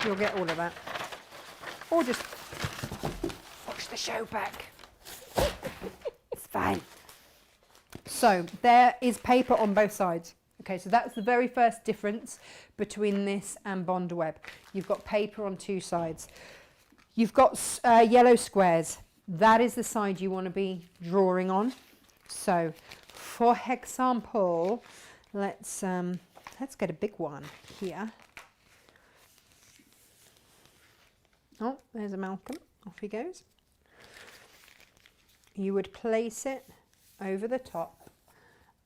you'll get all of that. Or just watch the show back. It's fine. So there is paper on both sides. Okay, so that's the very first difference between this and Bondweb. You've got paper on two sides. You've got yellow squares. That is the side you want to be drawing on. So for example, let's get a big one here. Oh, there's a Malcolm. Off he goes. You would place it over the top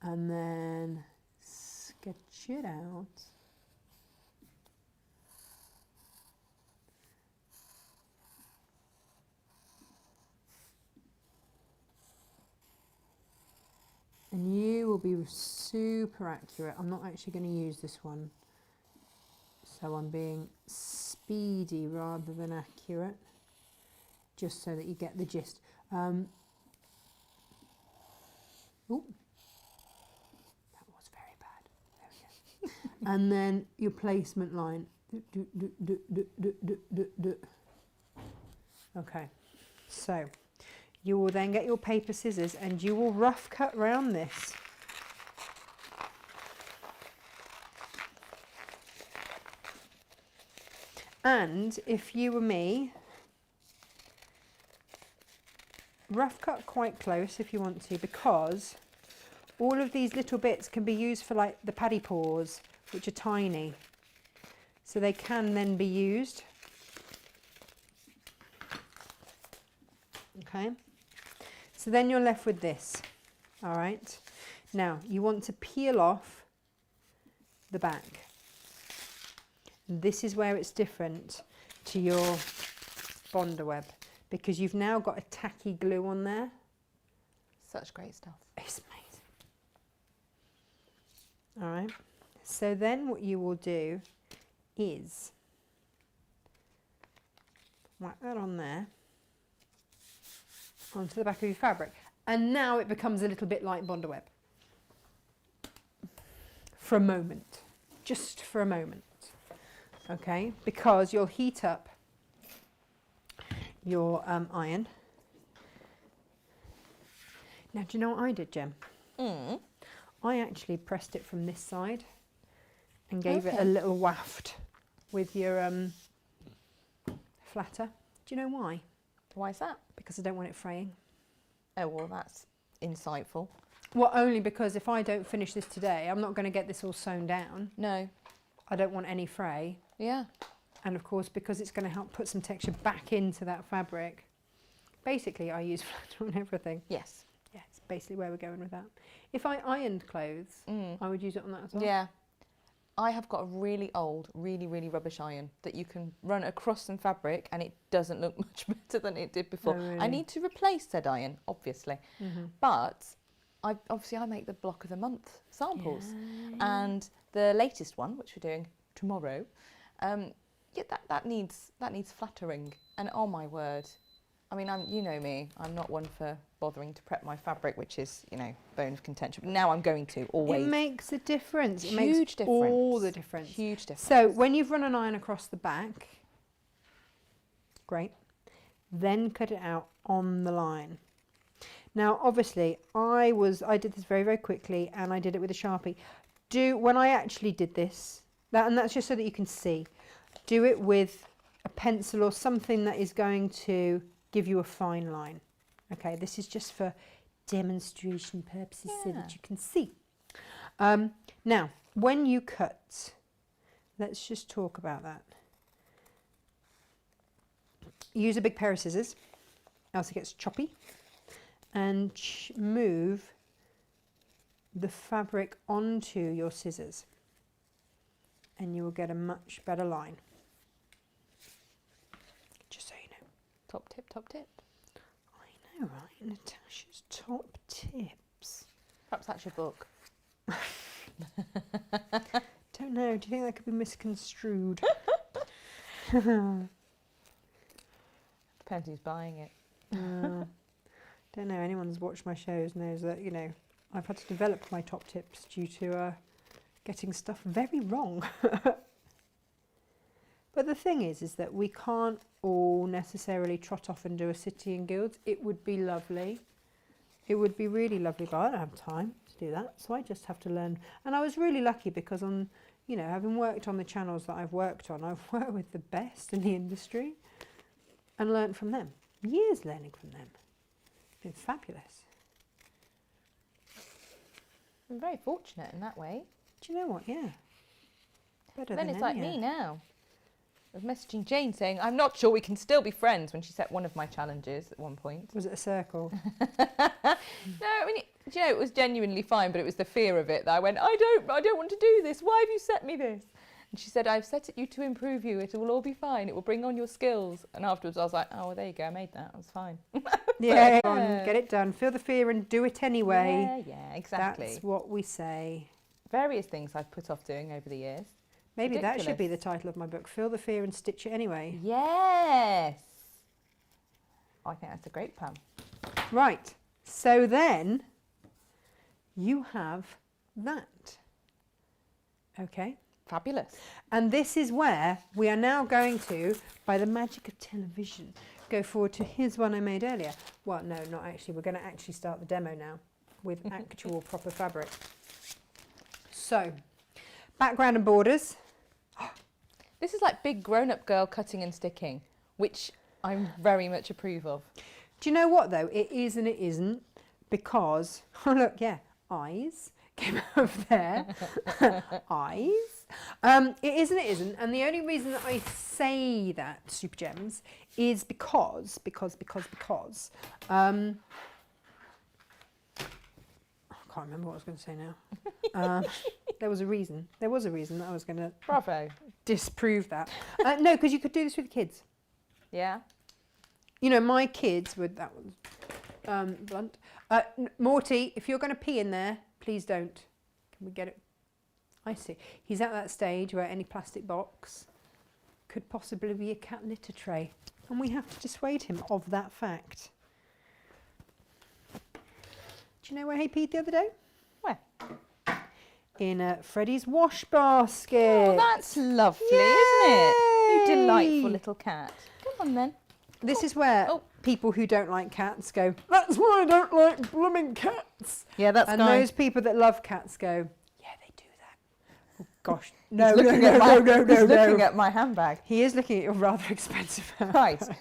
and then sketch it out. And you will be super accurate. I'm not actually going to use this one, so I'm being speedy rather than accurate, just so that you get the gist. Ooh, that was very bad. There we go. And then your placement line. Okay, so you will then get your paper scissors and you will rough cut round this. And if you were me, rough cut quite close if you want to, because all of these little bits can be used for like the paddy paws, which are tiny. So they can then be used. Okay. So then you're left with this. All right. Now you want to peel off the back. This is where it's different to your Bondweb, because you've now got a tacky glue on there. Such great stuff. It's amazing. All right. So then what you will do is whack that on there onto the back of your fabric. And now it becomes a little bit like Bondweb. For a moment. Just for a moment. Okay, because you'll heat up your iron. Now, do you know what I did, Jem? I actually pressed it from this side and gave it a little waft with your flatter. Do you know why? Why is that? Because I don't want it fraying. Oh, well, that's insightful. Well, only because if I don't finish this today, I'm not going to get this all sewn down. No. I don't want any fray. Yeah. And of course, because it's going to help put some texture back into that fabric. Basically, I use flatter on everything. Yes. Yeah, it's basically where we're going with that. If I ironed clothes, I would use it on that as well. Yeah. I have got a really old, really, really rubbish iron that you can run across some fabric and it doesn't look much better than it did before. Oh, really? I need to replace said iron, obviously. But I make the block of the month samples. Yeah. And the latest one, which we're doing tomorrow, yeah, that needs flattering. And oh my word, I mean, you know me, I'm not one for bothering to prep my fabric, which is, you know, bone of contention. But now I'm going to, always. It makes a difference. Huge it makes difference. All the difference. Huge difference. So when you've run an iron across the back, great, then cut it out on the line. Now, obviously, I did this very, very quickly, and I did it with a Sharpie. When I actually did this, and that's just so that you can see, do it with a pencil or something that is going to give you a fine line. Okay, this is just for demonstration purposes so that you can see. Now, when you cut, let's just talk about that. use a big pair of scissors, else it gets choppy, and move the fabric onto your scissors, and you will get a much better line. Just so you know. Top tip, top tip. I know, right? Natasha's top tips. Perhaps that's your book. Don't know. Do you think that could be misconstrued? Depends who's buying it. Don't know. Anyone who's watched my shows knows that, you know, I've had to develop my top tips due to getting stuff very wrong. But the thing is that we can't all necessarily trot off and do a city and guilds. It would be lovely. It would be really lovely, but I don't have time to do that. So I just have to learn. And I was really lucky because on, you know, having worked on the channels that I've worked on, I've worked with the best in the industry and learned from them. Years learning from them. It's been fabulous. I'm very fortunate in that way. Do you know what? Yeah. Better Then than it's like any, me now. I was messaging Jane saying, I'm not sure we can still be friends, when she set one of my challenges at one point. Was it a circle? No, I mean, do you know, it was genuinely fine, but it was the fear of it that I went, I don't want to do this. Why have you set me this? And she said, I've set it you to improve you. It will all be fine. It will bring on your skills. And afterwards I was like, oh, well, there you go. I made that. It was fine. Yeah, go on, get it done. Feel the fear and do it anyway. Yeah, exactly. That's what we say. Various things I've put off doing over the years. Maybe that should be the title of my book. Feel the fear and stitch it anyway. Yes. I think that's a great plan. Right. So then you have that. Okay. Fabulous. And this is where we are now going to, by the magic of television, go forward to here's one I made earlier. Well, no, not actually. We're going to actually start the demo now with actual proper fabric. So, background and borders. This is like big grown-up girl cutting and sticking, which I very much approve of. Do you know what though? It is and it isn't, because, oh look, yeah, eyes came out of there. Eyes. It is and it isn't, and the only reason that I say that, Super Gems, is because I can't remember what I was going to say now. There was a reason that I was going to Bravo. disprove that. No, because you could do this with kids. Yeah. You know, my kids would, that was blunt. Morty, if you're going to pee in there, please don't. Can we get it? I see. He's at that stage where any plastic box could possibly be a cat litter tray. And we have to dissuade him of that fact. Do you know where he peed the other day? Where? In Freddie's wash basket. Oh, that's lovely, isn't it? You delightful little cat. Come on then. This is where people who don't like cats go, that's why I don't like blooming cats. Yeah, that's and nice. those people that love cats go, yeah, they do that. Oh, gosh. No, He's looking at my handbag. He is looking at your rather expensive handbag. Right.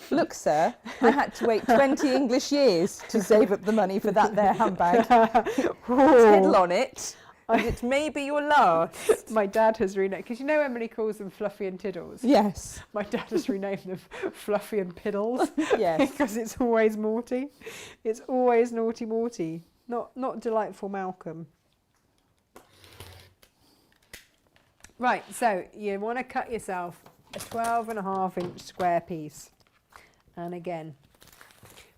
Look, sir, I had to wait 20 English years to save up the money for that there handbag. Tiddle on it, and it may be your last. My dad has renamed, because you know Emily calls them Fluffy and Tiddles? Yes. My dad has renamed them Fluffy and Piddles. Yes. Because it's always Morty. It's always Naughty Morty, not Delightful Malcolm. Right, so you want to cut yourself a 12.5-inch square piece. And again,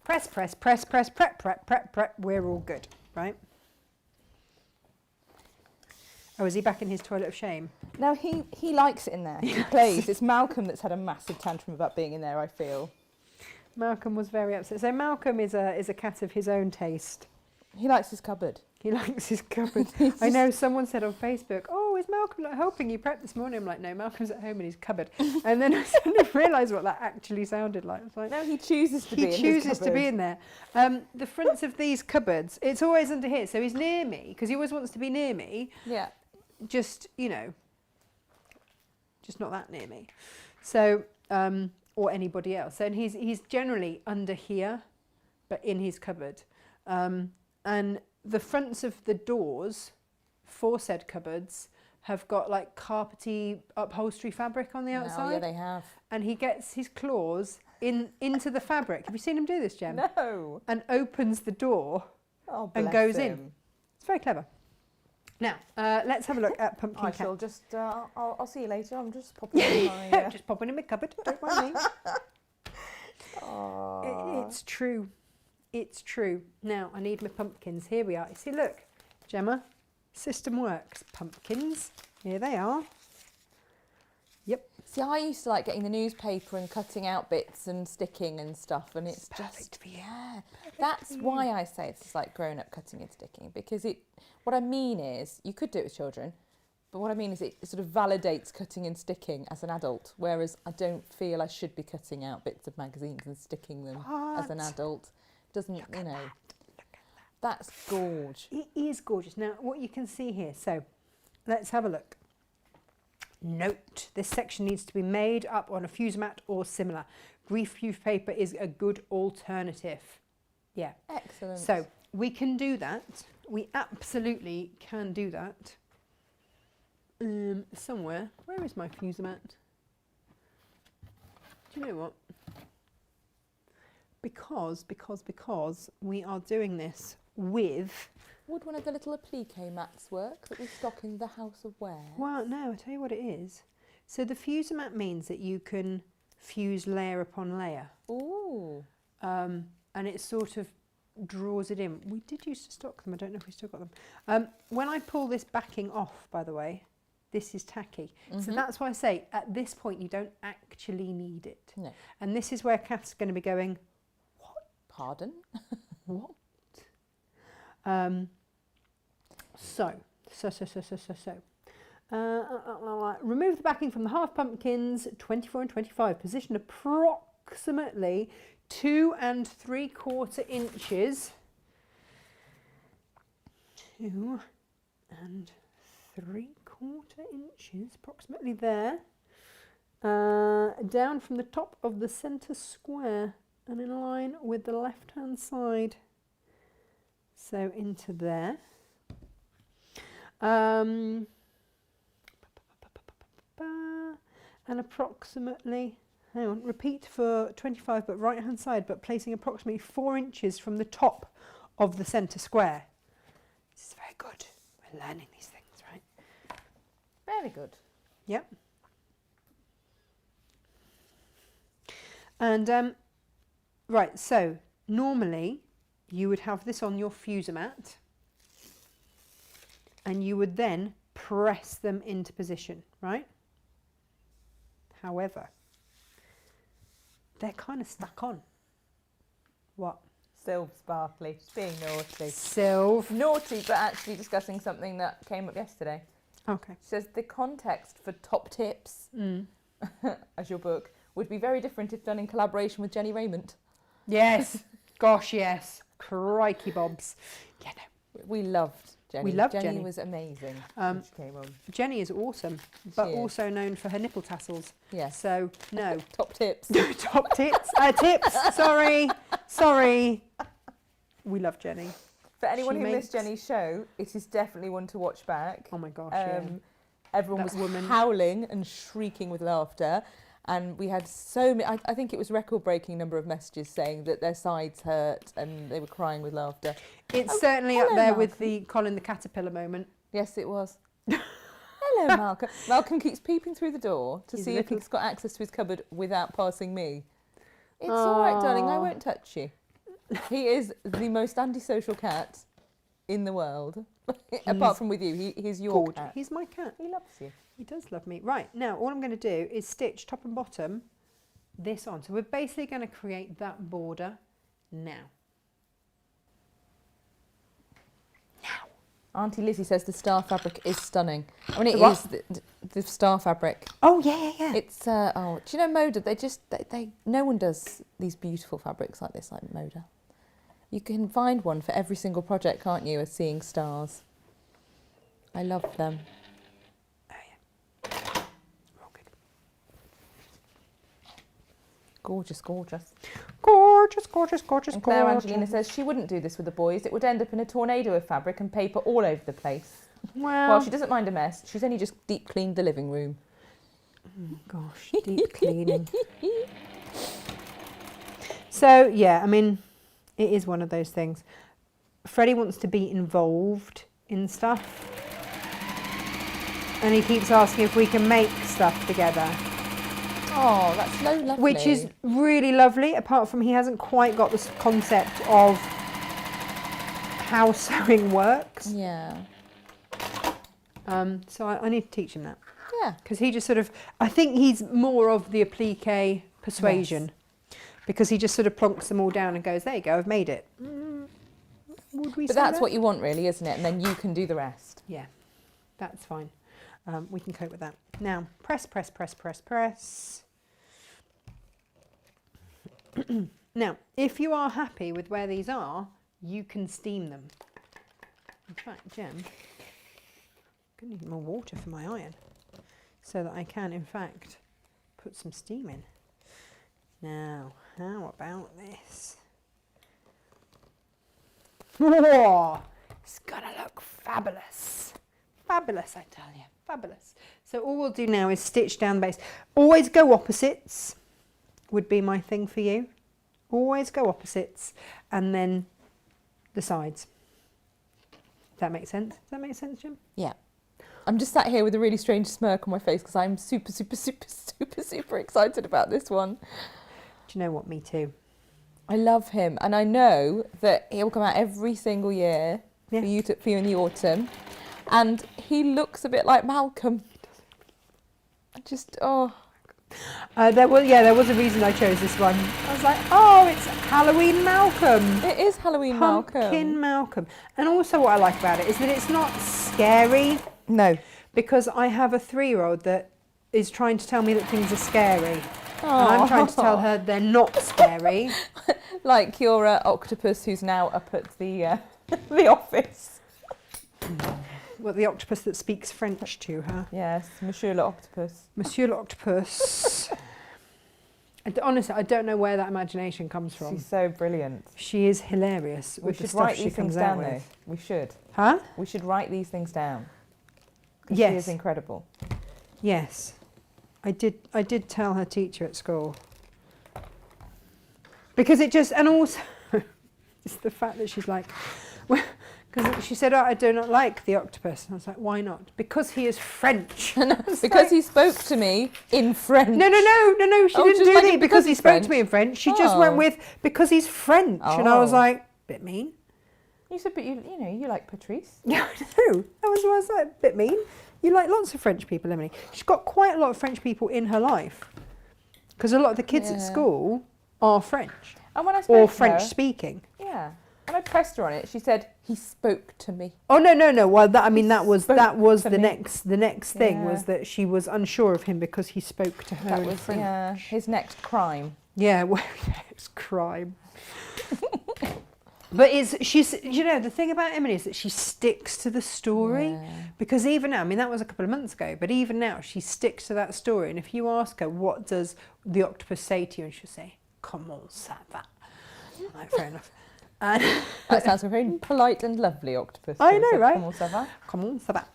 press, prep, we're all good, right? Oh, is he back in his toilet of shame? Now, he likes it in there. He plays. It's Malcolm that's had a massive tantrum about being in there, I feel. Malcolm was very upset. So Malcolm is a cat of his own taste. He likes his cupboard. He likes his cupboard. I know someone said on Facebook, oh, is Malcolm not helping you prep this morning? I'm like, no, Malcolm's at home in his cupboard. And then I suddenly realised what that actually sounded like. It's like, no, he chooses to be in his He chooses to be in there. The fronts of these cupboards, it's always under here. So he's near me, because he always wants to be near me. Yeah. Just, you know, just not that near me. So, or anybody else. So, and he's generally under here, but in his cupboard. And the fronts of the doors for said cupboards have got like carpety upholstery fabric on the outside. Oh, yeah, they have. And he gets his claws into the fabric. Have you seen him do this, Jem? No. And opens the door Oh, and bless goes him. in. It's very clever. Now, let's have a look at Pumpkin I Cat. shall just, I'll see you later. I'm just popping in my... Just popping in my cupboard, don't mind me. Aww. It's true. It's true. Now, I need my pumpkins. Here we are. You see, look, Gemma, system works. Pumpkins, here they are. Yep. See, I used to like getting the newspaper and cutting out bits and sticking and stuff, and it's Perfect just for you. yeah. Perfect That's for you. why I say it's like grown-up cutting and sticking, because it. What I mean is, you could do it with children, but what I mean is it sort of validates cutting and sticking as an adult, whereas I don't feel I should be cutting out bits of magazines and sticking them as an What? adult. Doesn't Look you at know? that. Look at that. That's gorge. It is gorgeous. Now, what you can see here, so let's have a look. Note, this section needs to be made up on a fuse mat or similar. Grief fuse paper is a good alternative. Yeah. Excellent. So we can do that. We absolutely can do that. Somewhere. Where is my fuse mat? Do you know what? Because we are doing this with... Would one of the little applique mats work that we stock in the House of Wear? Well, no, I'll tell you what it is. So the fuser mat means that you can fuse layer upon layer. Ooh. And it sort of draws it in. We did used to stock them. I don't know if we still got them. When I pull this backing off, by the way, this is tacky. So that's why I say at this point you don't actually need it. No. And this is where Kath's going to be going, Pardon? what? Remove the backing from the half pumpkins, 24 and 25. Position approximately 2 3/4 inches. 2 3/4 inches, approximately there. Down from the top of the centre square and in line with the left-hand side. So into there. And approximately, hang on, repeat for 25 but right hand side, but placing approximately 4 inches from the top of the centre square. This is very good. We're learning these things, right? Very good. Yep. And right, so normally you would have this on your fuser mat and you would then press them into position, right? However, they're kind of stuck on. What? Sylv Sparkly, being naughty. Sylv. Naughty, but actually discussing something that came up yesterday. Okay. Says the context for top tips, as your book, would be very different if done in collaboration with Jenny Raymond. Yes. Gosh, yes. Crikey bobs. Yeah, no. We loved Jenny. We loved Jenny. Jenny. Was amazing when she came on. Jenny is awesome, but She is. also known for her nipple tassels. Yes. So, no. Top tips. Top tips. Tips. Sorry. We love Jenny. For anyone She who missed makes- Jenny's show, it is definitely one to watch back. Oh my gosh, yeah. Everyone That was woman. howling and shrieking with laughter. And we had so many, I think it was record-breaking number of messages saying that their sides hurt and they were crying with laughter. It's certainly up hello, there with Malcolm. the Colin the Caterpillar moment. Yes, it was. Hello, Malcolm. Malcolm keeps peeping through the door to He's see if little- he's got access to his cupboard without passing me. It's all right, darling. I Aw. won't touch you. He is the most antisocial cat in the world. Apart from with you. He's your Gorgeous. cat. He's my cat. He loves you. He does love me. Right, now all I'm going to do is stitch top and bottom this on. So we're basically going to create that border now. Auntie Lizzie says the star fabric is stunning. I mean, it The what? is the star fabric. Oh, yeah. It's do you know Moda? They no one does these beautiful fabrics like this, like Moda. You can find one for every single project, can't you? As Seeing Stars. I love them. Oh, yeah. Oh, good. Gorgeous, gorgeous. Gorgeous. And Claire Angelina says she wouldn't do this with the boys. It would end up in a tornado of fabric and paper all over the place. Well, she doesn't mind a mess. She's only just deep cleaned the living room. Oh, gosh, deep cleaning. So yeah, I mean, it is one of those things. Freddie wants to be involved in stuff, and he keeps asking if we can make stuff together. Oh, that's so lovely. Which is really lovely, apart from he hasn't quite got this concept of how sewing works. Yeah. So I need to teach him that. Yeah. Because he just sort of, I think he's more of the applique persuasion. Yes. Because he just sort of plonks them all down and goes, there you go, I've made it. Would we But that's what you want really, isn't it? And then you can do the rest. Yeah, that's fine. We can cope with that. Now, press, press, press, press, press. Now, if you are happy with where these are, you can steam them. In fact, Jem, I'm going to need more water for my iron so that I can, in fact, put some steam in. Now, how about this? Whoa, it's going to look fabulous. Fabulous, I tell you. Fabulous. So all we'll do now is stitch down the base. Always go opposites would be my thing for you. Always go opposites and then the sides. Does that make sense? Does that make sense, Jim? Yeah. I'm just sat here with a really strange smirk on my face because I'm super, super, super, super, super excited about this one. Do you know what? Me too. I love him, and I know that he'll come out every single year for you in the autumn, and he looks a bit like Malcolm. There was a reason I chose this one. I was like, oh, it's Halloween Malcolm. It is Halloween Malcolm. Pumpkin Malcolm. And also what I like about it is that it's not scary. No. Because I have a 3-year-old that is trying to tell me that things are scary. Aww. And I'm trying to tell her they're not scary. Like your octopus who's now up at the office. Well, the octopus that speaks French to her. Yes, Monsieur l'Octopus. Monsieur l'Octopus. Honestly, I don't know where that imagination comes from. She's so brilliant. She is hilarious with the stuff she comes out with. We should. Huh? We should write these things down. Yes. She is incredible. Yes. I did tell her teacher at school. Because it just, and also, it's the fact that she's like, because she said, oh, I do not like the octopus. And I was like, why not? Because he is French. Because he spoke to me in French. No, she didn't do that because he spoke to me in French. She just went with, because he's French. And I was like, bit mean. You said, but you like Patrice. Yeah, I know. That was what I was like, bit mean. You like lots of French people, Emily. She's got quite a lot of French people in her life. Because a lot of the kids at school are French. And when I spoke or to French her, speaking. Yeah. And I pressed her on it. She said, he spoke to me. Oh, no. Well, that was the next thing, Yeah. was that she was unsure of him because he spoke to her That in was French. his next crime. Yeah, well, it's crime. But the thing about Emily is that she sticks to the story. Yeah. Because even now, I mean, that was a couple of months ago, but even now she sticks to that story. And if you ask her, what does the octopus say to you? And she'll say, comment ça va? I'm like, fair enough. And That sounds like a very polite and lovely octopus. I know, right? Comment ça va? Comment ça va?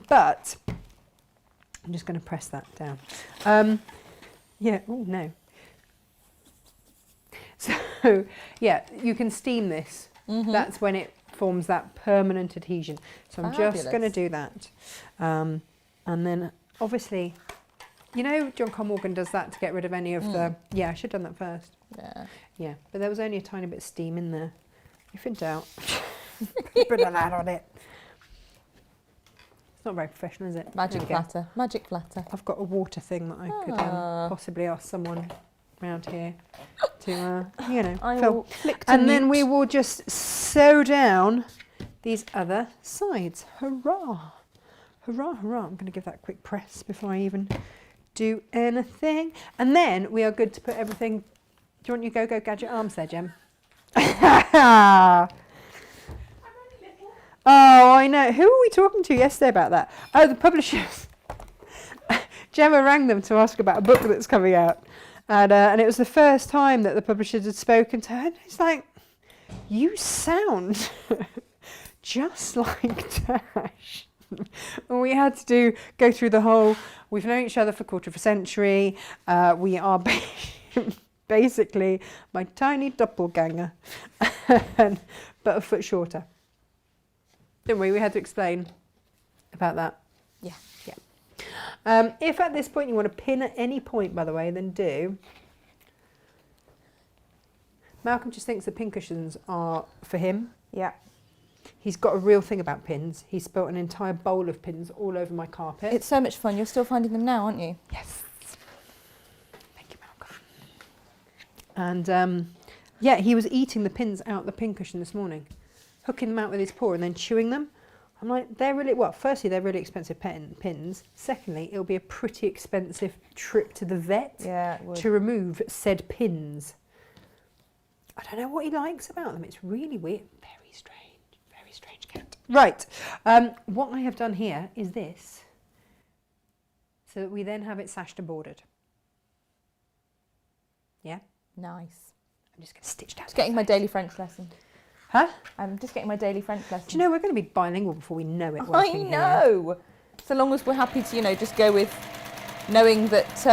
But I'm just going to press that down. Oh, no. So, yeah, you can steam this. Mm-hmm. That's when it forms that permanent adhesion. So I'm just going to do that. And then, obviously, John Con Morgan does that to get rid of any of the... Yeah, I should have done that first. Yeah, but there was only a tiny bit of steam in there. If in doubt, put a lid on it. It's not very professional, is it? Magic flatter. Magic flatter. I've got a water thing that I could possibly ask someone around here to, fill. And then we will just sew down these other sides. Hurrah! Hurrah, hurrah. I'm going to give that a quick press before I even do anything. And then we are good to put everything... Do you want your go-go gadget arms there, Jem? Oh, I know. Who were we talking to yesterday about that? Oh, the publishers. Gemma rang them to ask about a book that's coming out. And it was the first time that the publishers had spoken to her. And it's like, you sound just like Dash. And we had to go through the whole, we've known each other for a quarter of a century. We are basically my tiny doppelganger, but a foot shorter. Didn't we? We had to explain about that. Yeah. If at this point you want to pin at any point, by the way, then do. Malcolm just thinks the pin cushions are for him. Yeah. He's got a real thing about pins. He spilt an entire bowl of pins all over my carpet. It's so much fun. You're still finding them now, aren't you? Yes. Thank you, Malcolm. And yeah, he was eating the pins out the pin cushion this morning, hooking them out with his paw and then chewing them. I'm like, they're really, well, firstly, they're really expensive pins. Secondly, it'll be a pretty expensive trip to the vet to remove said pins. I don't know what he likes about them. It's really weird. Very strange cat. Right. What I have done here is this, so that we then have it sashed and bordered. Yeah? Nice. I'm just going to stitch down. Just getting my daily French lesson. Huh? I'm just getting my daily French lesson. Do you know we're going to be bilingual before we know it? I know. So long as we're happy to, just go with knowing that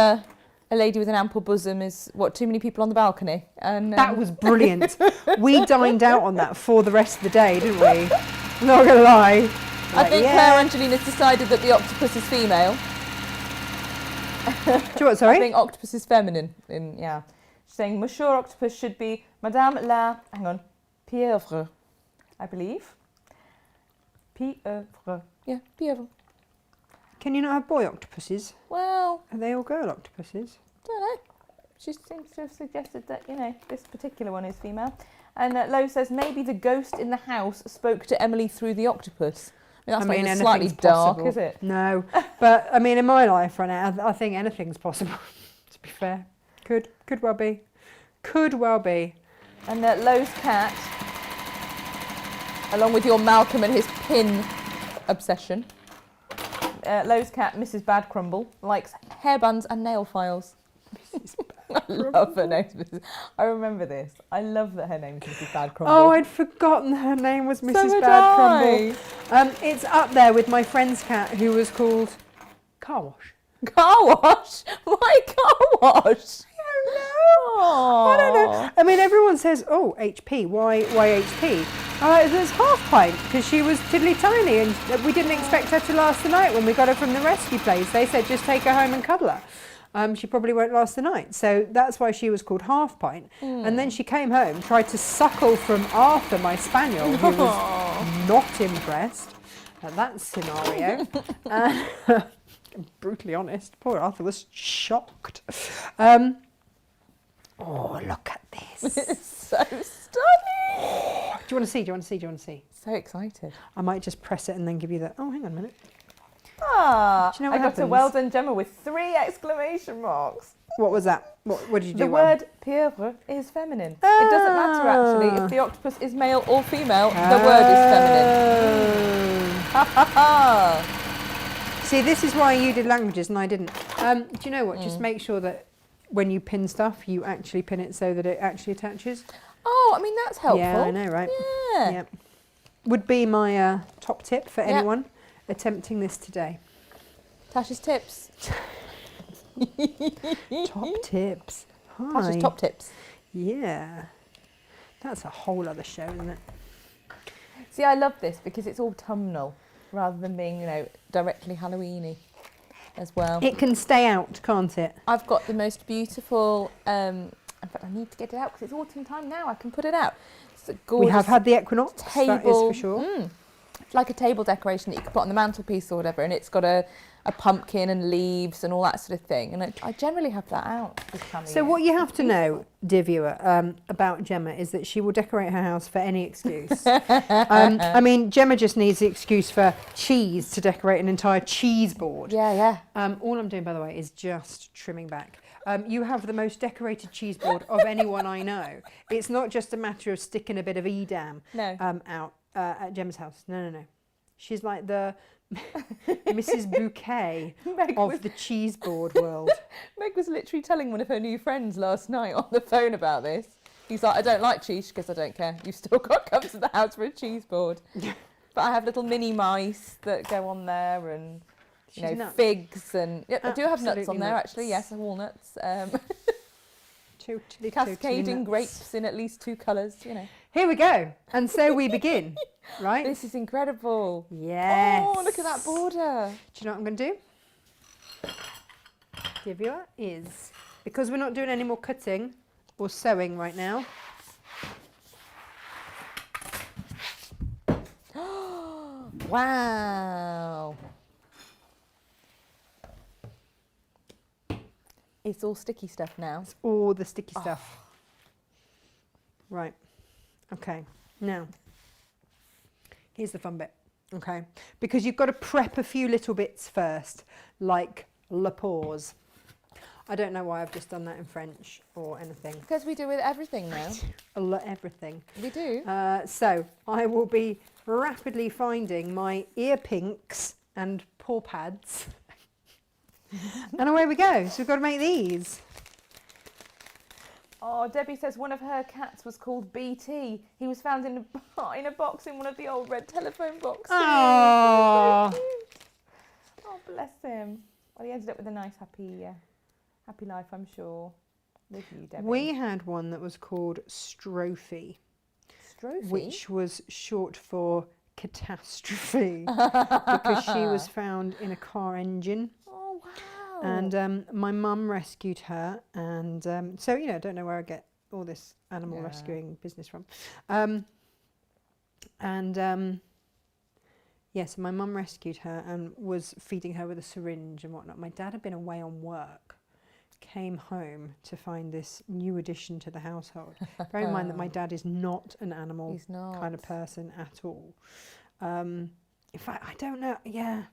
a lady with an ample bosom is, too many people on the balcony. And that was brilliant. We dined out on that for the rest of the day, didn't we? I'm not going to lie. I think Claire Angelina's decided that the octopus is female. Do you what, sorry? I think octopus is feminine. She's saying Monsieur Octopus should be Madame la... Hang on. Pieuvre, I believe. Pieuvre. Yeah, pieuvre. Can you not have boy octopuses? Well... Are they all girl octopuses? Don't know. She seems to have suggested that, this particular one is female. And Lo says maybe the ghost in the house spoke to Emily through the octopus. That's not even slightly dark, is it? No. But, in my life right now, I think anything's possible, to be fair. Could well be. Could well be. And Lo's cat, along with your Malcolm and his pin obsession, Lo's cat, Mrs. Badcrumble, likes hairbands and nail files. I love her name. I remember this. I love that her name is Mrs. Badcrumble. Oh, I'd forgotten her name was Mrs. So Badcrumble. It's up there with my friend's cat who was called Car Wash. Car Wash? Why Car Wash? I don't know. Everyone says, oh, HP. Why HP? There's half pint because she was tiddly tiny and we didn't expect her to last the night when we got her from the rescue place. They said just take her home and cuddle her. She probably won't last the night. So that's why she was called half pint. And then she came home, tried to suckle from Arthur, my spaniel, who was not impressed at that scenario. I'm brutally honest. Poor Arthur was shocked. Oh, look at this. It's so stunning. Do you want to see? So excited. I might just press it and then give you the... Oh, hang on a minute. Do you know what I got happens? a well done Gemma with 3 exclamation marks. What was that? What did you do? The word pieuvre is feminine. It doesn't matter actually if the octopus is male or female, the word is feminine. See, this is why you did languages and I didn't. Do you know what? Just make sure that when you pin stuff, you actually pin it so that it actually attaches. Oh, that's helpful. Yeah, I know, right? Yeah. Yep. Would be my top tip for anyone attempting this today. Tasha's tips. Top tips. Hi. Tasha's top tips. Yeah. That's a whole other show, isn't it? See, I love this because it's autumnal rather than being, directly Halloween-y as well. It can stay out, can't it? I've got the most beautiful, in fact I need to get it out because it's autumn time now, I can put it out. It's a gorgeous We have had the equinox, table, that is for sure. It's like a table decoration that you could put on the mantelpiece or whatever, and it's got a pumpkin and leaves and all that sort of thing. And I generally have that out this time of So year. what you have to know, dear viewer, about Gemma is that she will decorate her house for any excuse. Gemma just needs the excuse for cheese to decorate an entire cheese board. Yeah. All I'm doing, by the way, is just trimming back. You have the most decorated cheese board of anyone I know. It's not just a matter of sticking a bit of Edam out at Gemma's house. No. She's like the Mrs. Bouquet of the cheese board world. Meg was literally telling one of her new friends last night on the phone about this. He's like, I don't like cheese. She goes, I don't care. You've still got to come to the house for a cheese board. But I have little mini mice that go on there and... Nuts. Figs and I do have nuts Absolutely on there nuts. actually. Yes, and walnuts. Totally, Cascading totally nuts. grapes in at least 2 colours, you know. Here we go. And so we begin, right? This is incredible. Yes. Oh, look at that border. Do you know what I'm going to do? Dear viewer, is because we're not doing any more cutting or sewing right now. Wow. It's all sticky stuff now. It's all the sticky stuff. Right. Okay. Now, here's the fun bit. Okay. Because you've got to prep a few little bits first, like la pause. I don't know why I've just done that in French or anything. Because we do with everything now. Everything. We do. So I will be rapidly finding my ear pinks and paw pads. And away we go. So we've got to make these. Oh, Debbie says one of her cats was called BT. He was found in a box in one of the old red telephone boxes. Oh, So cute. Oh, bless him. Well, he ended up with a nice, happy life, I'm sure. With you, Debbie. we had one that was called Strophe, Strophe? which was short for catastrophe because she was found in a car engine. Oh, wow. And my mum rescued her, and so I don't know where I get all this animal rescuing business from. So my mum rescued her and was feeding her with a syringe and whatnot. My dad had been away on work, came home to find this new addition to the household. Bear in mind that my dad is not an animal kind of person at all. In fact, I don't know. Yeah,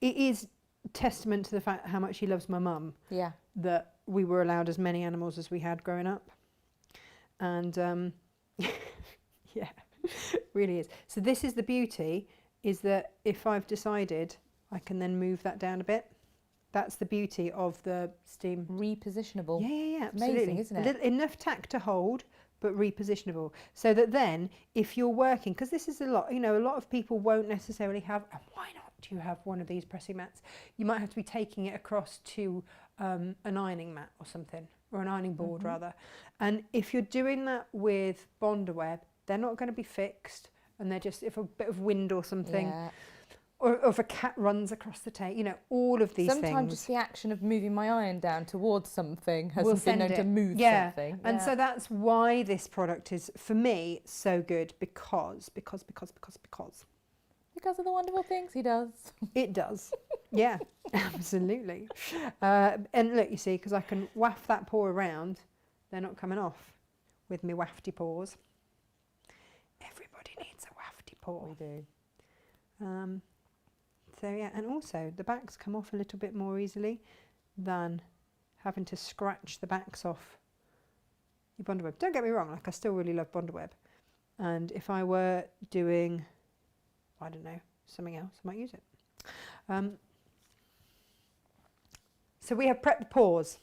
it is testament to the fact how much he loves my mum. Yeah. That we were allowed as many animals as we had growing up, and yeah, really is. So this is the beauty, is that if I've decided, I can then move that down a bit. That's the beauty of the steam. Repositionable. Yeah, absolutely. Amazing, isn't it? Enough tack to hold, but repositionable. So that then, if you're working, because this is a lot of people won't necessarily have, and why not do you have one of these pressing mats? You might have to be taking it across to an ironing mat or something, or an ironing board rather. And if you're doing that with Bonder web, they're not going to be fixed, and they're just, if a bit of wind or something, or if a cat runs across the tape, all of these things. Sometimes just the action of moving my iron down towards something has will been known to move something. And so that's why this product is, for me, so good, because of the wonderful things he does. It does. Yeah, absolutely. And look, you see, because I can waft that paw around, they're not coming off with me wafty paws. Everybody needs a wafty paw. We do. So yeah, and also the backs come off a little bit more easily than having to scratch the backs off your Bonder web. Don't get me wrong, like I still really love Bonder web. And if I were doing, I don't know, something else, I might use it. So we have prepped the paws,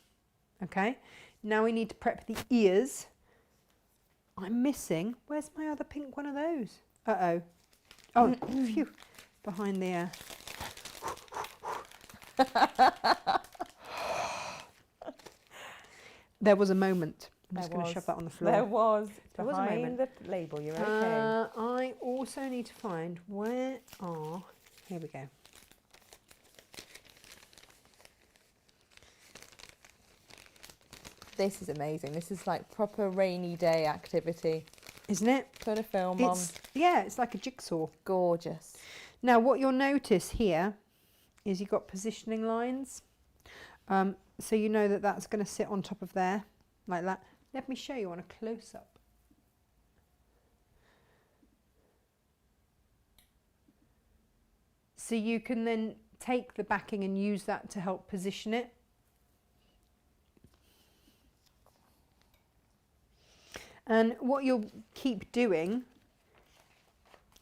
okay? Now we need to prep the ears. I'm missing, where's my other pink one of those? Uh-oh. Oh, phew, behind the... There was a moment. I'm just going to shove that on the floor. There was. There was a moment. Behind the label, you're okay. I also need to find here we go. This is amazing. This is like proper rainy day activity. Isn't it? Put a film on. Yeah, it's like a jigsaw. Gorgeous. Now what you'll notice here is you've got positioning lines. So you know that that's going to sit on top of there, like that. Let me show you on a close-up. So you can then take the backing and use that to help position it. And what you'll keep doing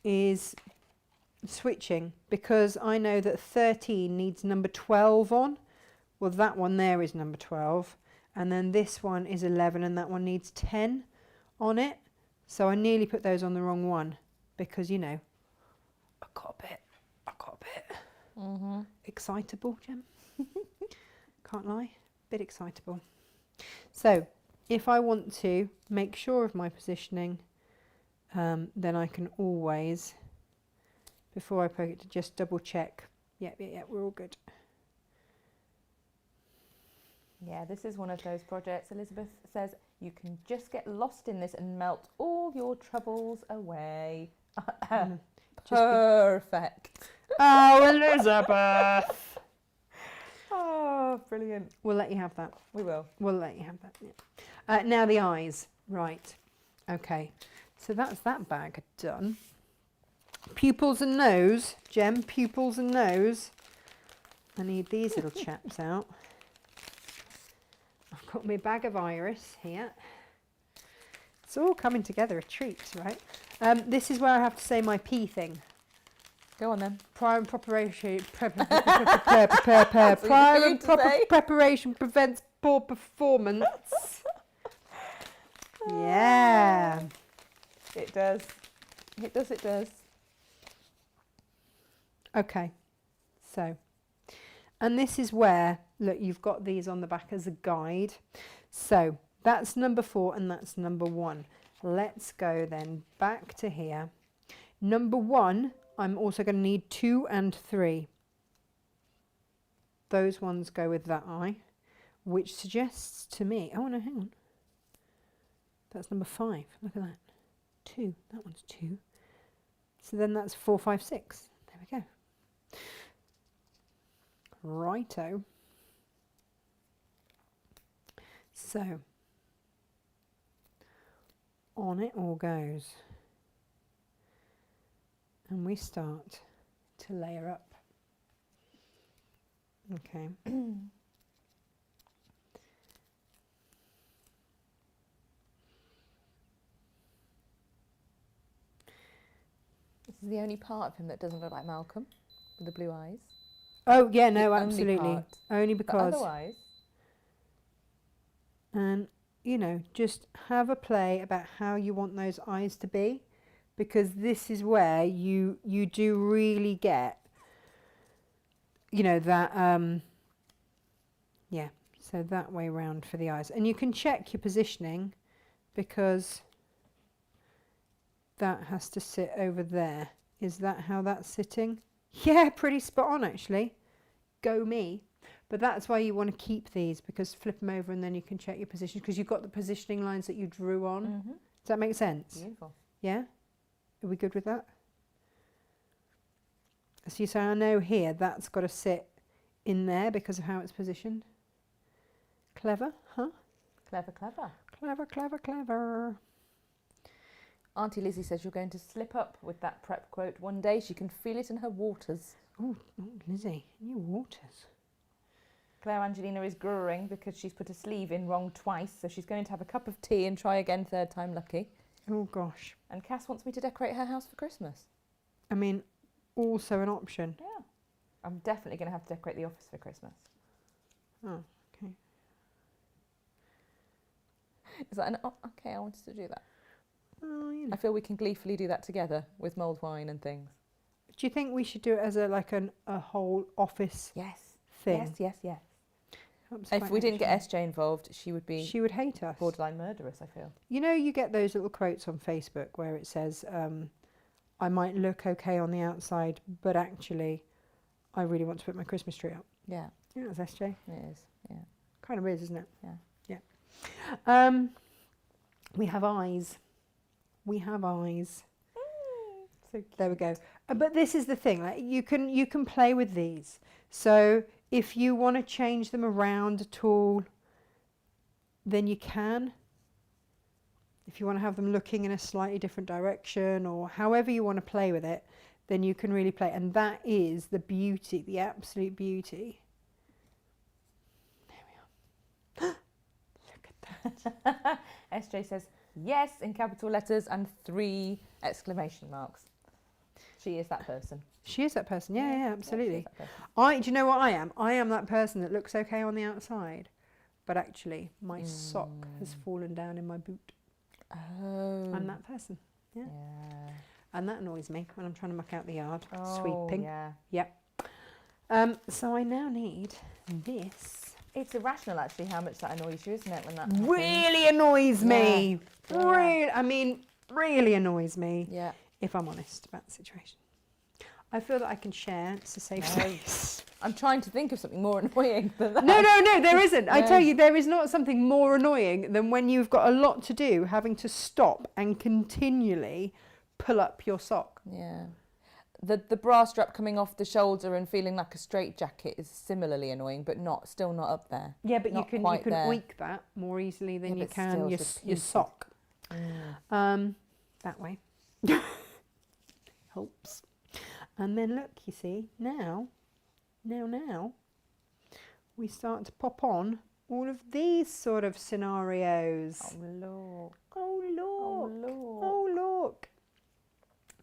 is switching, because I know that 13 needs number 12 on. Well, that one there is number 12, and then this one is 11, and that one needs 10 on it. So I nearly put those on the wrong one, because, I got a bit excitable, Jem. Can't lie, bit excitable. So if I want to make sure of my positioning, then I can always, before I poke it, to just double check. Yeah, we're all good. Yeah, this is one of those projects. Elizabeth says you can just get lost in this and melt all your troubles away. Perfect. Oh, Elizabeth! Oh, brilliant. We'll let you have that. We will. We'll let you have that. Yeah. Now the eyes. Right. Okay. So that's that bag done. Pupils and nose. Gem, pupils and nose. I need these little chaps out. I've got my bag of iris here. It's all coming together, a treat, right? This is where I have to say my P thing. Go on then. Prior and preparation prevents poor performance. Yeah. It does. It does, it does. Okay. So, and this is where, look, you've got these on the back as a guide. So that's number 4 and that's number 1. Let's go then back to here. Number 1, I'm also going to need 2 and 3. Those ones go with that eye, which suggests to me, oh no, hang on. That's number 5. Look at that. 2. That one's 2. So then that's 4, 5, 6. There we go. Righto. So on it all goes. And we start to layer up. Okay. This is the only part of him that doesn't look like Malcolm, with the blue eyes. Oh yeah, no, The only absolutely. part. Only But because, otherwise, and you know, just have a play about how you want those eyes to be, because this is where you do really get, you know, that yeah, so that way round for the eyes. And you can check your positioning, because that has to sit over there. Is that how that's sitting? Yeah, pretty spot on actually. Go me. But that's why you want to keep these, because flip them over and then you can check your position, because you've got the positioning lines that you drew on. mm-hmm. Does that make sense? Beautiful. Yeah? Are we good with that? So you say, I know here that's got to sit in there because of how it's positioned. Clever, huh? Clever, clever. Clever, clever, clever. Auntie Lizzie says you're going to slip up with that prep quote one day. She can feel it in her waters. Oh, Lizzie, in your waters. Claire Angelina is growing because she's put a sleeve in wrong twice, so she's going to have a cup of tea and try again, third time lucky. Oh, gosh. And Cass wants me to decorate her house for Christmas. I mean, also an option. Yeah. I'm definitely going to have to decorate the office for Christmas. Oh, okay. Is that an... Oh, okay, I wanted to do that. Oh, you know. I feel we can gleefully do that together with mulled wine and things. Do you think we should do it as a whole office Yes. thing? Yes, yes, yes. That's If quite we didn't get actually- SJ involved, she would be She would hate us. borderline murderous, I feel. You know, you get those little quotes on Facebook where it says, I might look okay on the outside, but actually, I really want to put my Christmas tree up. Yeah, Yeah, that's SJ. it is. Yeah. Kind of is, isn't it? Yeah. Yeah. We have eyes. We have eyes. So There we go. But this is the thing, like you can play with these. So if you want to change them around at all, then you can. If you want to have them looking in a slightly different direction, or however you want to play with it, then you can really play. And that is the beauty, the absolute beauty. There we are. Look at that. SJ says yes in capital letters and 3 exclamation marks. She is that person. She is that person. Yeah, she absolutely. is that person. Do you know what I am? I am that person that looks okay on the outside, but actually my sock has fallen down in my boot. Oh. I'm that person. Yeah. Yeah. And that annoys me when I'm trying to muck out the yard, Oh, sweeping. yeah. Yep. So I now need this It's irrational, actually, how much that annoys you, isn't it, when that happens? Really annoys me. Yeah. Really, I mean, really annoys me. Yeah. If I'm honest about the situation. I feel that I can share. It's a safe space. I'm trying to think of something more annoying than that. No, there isn't. I No. tell you, there is not something more annoying than when you've got a lot to do, having to stop and continually pull up your sock. Yeah. The bra strap coming off the shoulder and feeling like a straight jacket is similarly annoying, but still not up there. Yeah, but Not you quite can there. oink that more easily than Yeah, you but can still your repeated. sock. Mm. That way. Helps. And then look, you see, now, we start to pop on all of these sort of scenarios. Oh, look. Oh, look. Oh, look. Oh, look.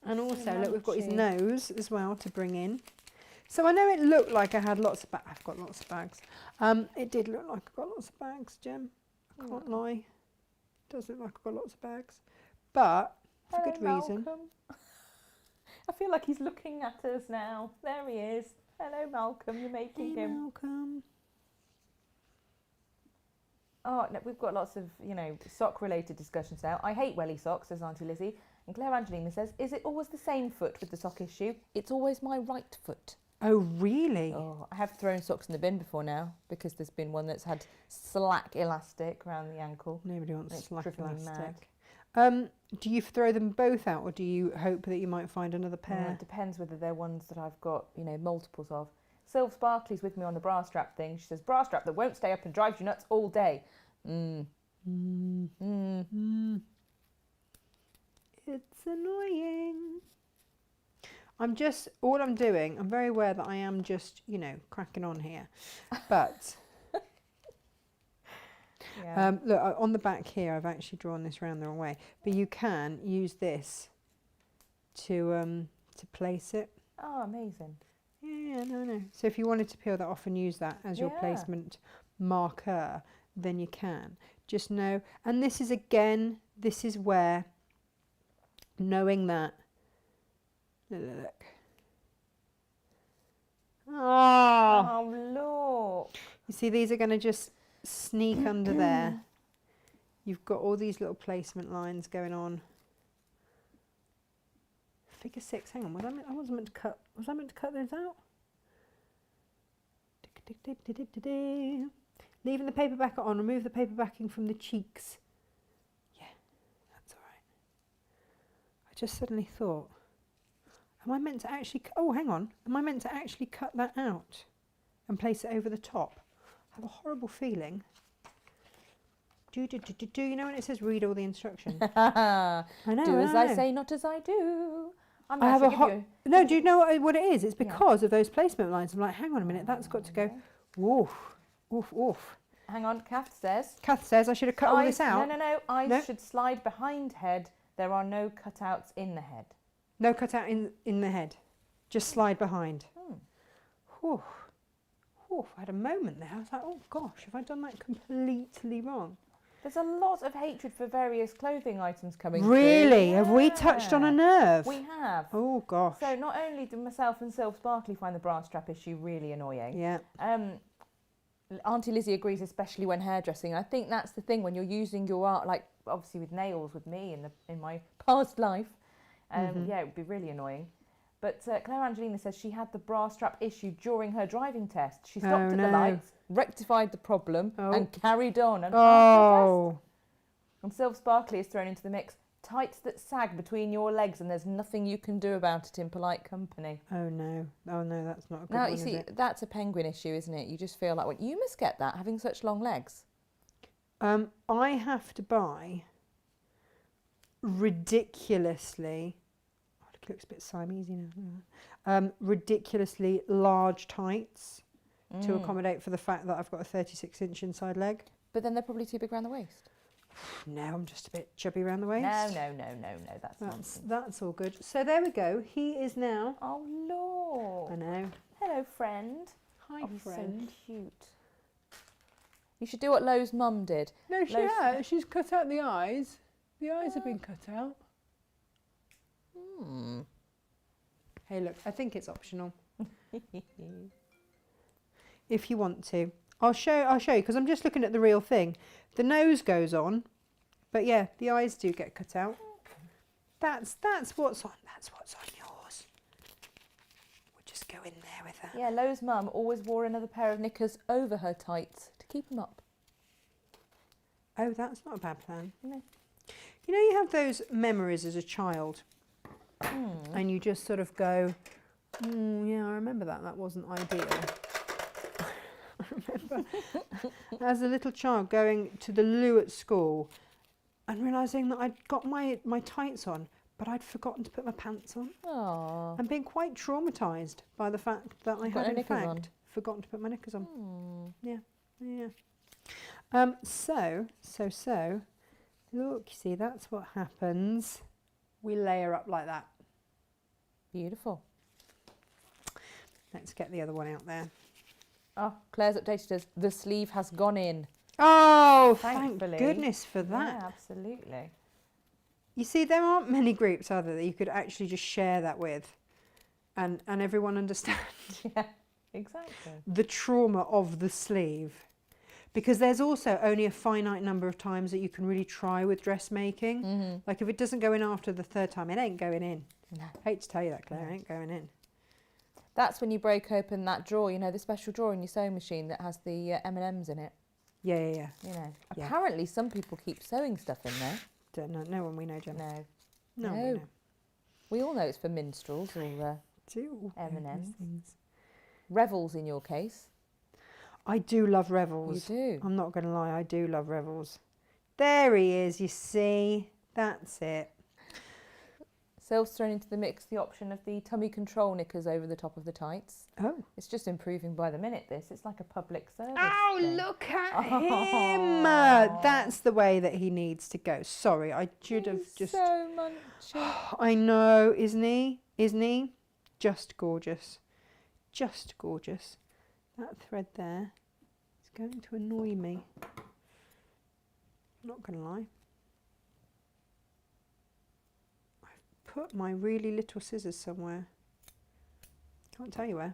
And also, look, we've got his nose as well to bring in. So I know it looked like I had lots of bags. I've got lots of bags. It did look like I've got lots of bags, Jem. I can't lie. It does look like I've got lots of bags. But for good reason. Malcolm. I feel like he's looking at us now. There he is. Hello, Malcolm. You're making him. Malcolm. Oh, no, we've got lots of, sock-related discussions now. I hate welly socks, says Auntie Lizzie. And Claire Angelina says, is it always the same foot with the sock issue? It's always my right foot. Oh, really? Oh, I have thrown socks in the bin before now because there's been one that's had slack elastic around the ankle. Nobody wants It's slack driven me elastic. Do you throw them both out, or do you hope that you might find another pair? It depends whether they're ones that I've got, multiples of. Sylv Sparkley's with me on the bra strap thing. She says, bra strap that won't stay up and drives you nuts all day. It's annoying. I'm very aware that I am just, cracking on here. But, Yeah. look, on the back here, I've actually drawn this round the wrong way. But you can use this to place it. Oh, amazing. Yeah, no. So if you wanted to peel that off and use that as your placement marker, then you can. Just know, and this is where knowing that, look. Oh, look. You see, these are going to just sneak under there. You've got all these little placement lines going on. Figure 6. Hang on, I wasn't meant to cut. Was I meant to cut those out? Leaving the paper back on. Remove the paper backing from the cheeks. Yeah, that's all right. I just suddenly thought, am I meant to actually? Oh, hang on. Am I meant to actually cut that out and place it over the top? I have a horrible feeling. Do you know when it says read all the instructions? I know. Do as I say, not as I do. I have no. Do you know what it is? It's because of those placement lines. I'm like, hang on a minute, that's got to go. Woof, woof, woof. Hang on, Kath says. Kath says I should have cut all this out. No. Eyes should slide behind head. There are no cutouts in the head. No cutout in the head. Just slide behind. Whew. Whew. I had a moment there. I was like, oh gosh, have I done that completely wrong? There's a lot of hatred for various clothing items coming through. Really? Have we touched on a nerve? We have. Oh gosh. So not only do myself and Sylv Sparkley find the bra strap issue really annoying. Yeah. Auntie Lizzie agrees, especially when hairdressing. I think that's the thing when you're using your art, like obviously with nails with me in my past life. Yeah, it would be really annoying. But Claire Angelina says she had the bra strap issue during her driving test. She stopped at the lights, rectified the problem, and carried on. And And Sylv Sparkley is thrown into the mix. Tights that sag between your legs, and there's nothing you can do about it in polite company. Oh no, that's not a good now, one, you see, is it? that's a penguin issue, isn't it? You just feel like, well, you must get that, having such long legs. I have to buy ridiculously... It looks a bit Siamese now. Ridiculously large tights to accommodate for the fact that I've got a 36-inch inside leg. But then they're probably too big around the waist. No, I'm just a bit chubby around the waist. No. That's all good. So there we go. He is now... Oh, Lord. I know. Hello, friend. Hi, friend. He's so cute. You should do what Lo's mum did. No, she has. She's cut out the eyes. The eyes have been cut out. Hey, look, I think it's optional. If you want to. I'll show you, because I'm just looking at the real thing. The nose goes on, but yeah, the eyes do get cut out. That's what's on yours. We'll just go in there with that. Yeah, Lo's mum always wore another pair of knickers over her tights to keep them up. Oh, that's not a bad plan. No. You know, you have those memories as a child, and you just sort of go, yeah, I remember that. That wasn't ideal. I remember as a little child going to the loo at school and realising that I'd got my tights on, but I'd forgotten to put my pants on. Aww. And being quite traumatised by the fact that I had, in fact, forgotten to put my knickers on. Yeah, yeah. So, look, you see, that's what happens. We layer up like that. Beautiful. Let's get the other one out there. Oh, Claire's updated us. The sleeve has gone in. Oh, Thankfully. thank goodness for that. Yeah, absolutely. You see, there aren't many groups, are there, that you could actually just share that with and everyone understand Yeah, exactly. the trauma of the sleeve. Because there's also only a finite number of times that you can really try with dressmaking. Like if it doesn't go in after the third time, it ain't going in. No. Hate to tell you that, Claire, it ain't going in. That's when you break open that drawer, you know, the special drawer in your sewing machine that has the M&Ms in it. Yeah, yeah, yeah. You know, Yeah. apparently some people keep sewing stuff in there. Don't know. No one we know, Jem. No. No one we No. know. We all know it's for minstrels or Do M&Ms. things. revels in your case. I do love revels. You do. I'm not going to lie, I do love revels. There he is, you see. That's it. Sel's thrown into the mix the option of the tummy control knickers over the top of the tights. Oh. It's just improving by the minute, this. It's like a public service. Oh, thing. look at Oh. him. That's the way that he needs to go. Sorry, I should have He's just... so munchy. I know, isn't he? Isn't he? Just gorgeous. Just gorgeous. That thread there is going to annoy me. Not going to lie. I've put my really little scissors somewhere. Can't tell you where.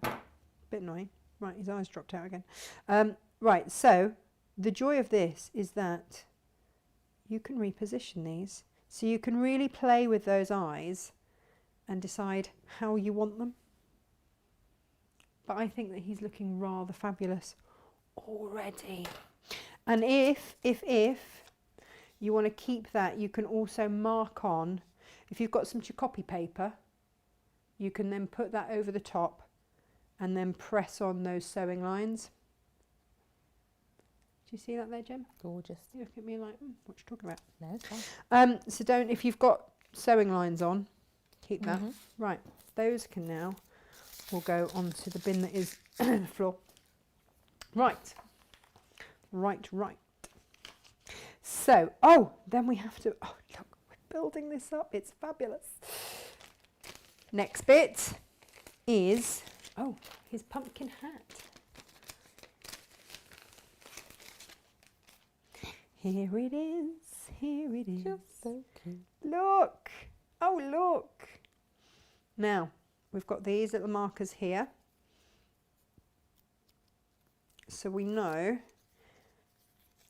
Bit annoying. Right, his eyes dropped out again. Right, so the joy of this is that you can reposition these. So you can really play with those eyes and decide how you want them. But I think that he's looking rather fabulous already. And if you want to keep that, you can also mark on, if you've got some copy paper, you can then put that over the top and then press on those sewing lines. Do you see that there, Jem? Gorgeous. You look at me like, what you talking about? No, it's fine. So don't, if you've got sewing lines on, keep that. Right, those can now will go onto the bin that is the floor. Right. So, then we have to, look, we're building this up. It's fabulous. Next bit is, his pumpkin hat. Here it is. Here it is. You're so cute. Look. Oh, look. Now, we've got these little markers here. So we know,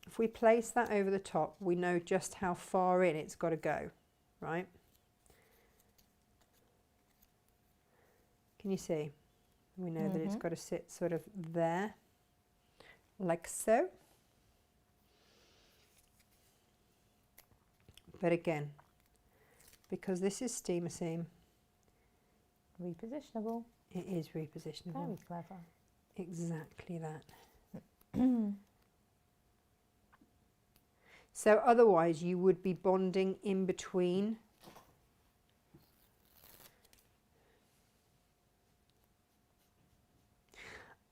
if we place that over the top, we know just how far in it's got to go, right? Can you see? We know that it's got to sit sort of there, like so. But again, because this is steamer seam, Repositionable. it is repositionable. Very clever. Exactly that. So otherwise you would be bonding in between.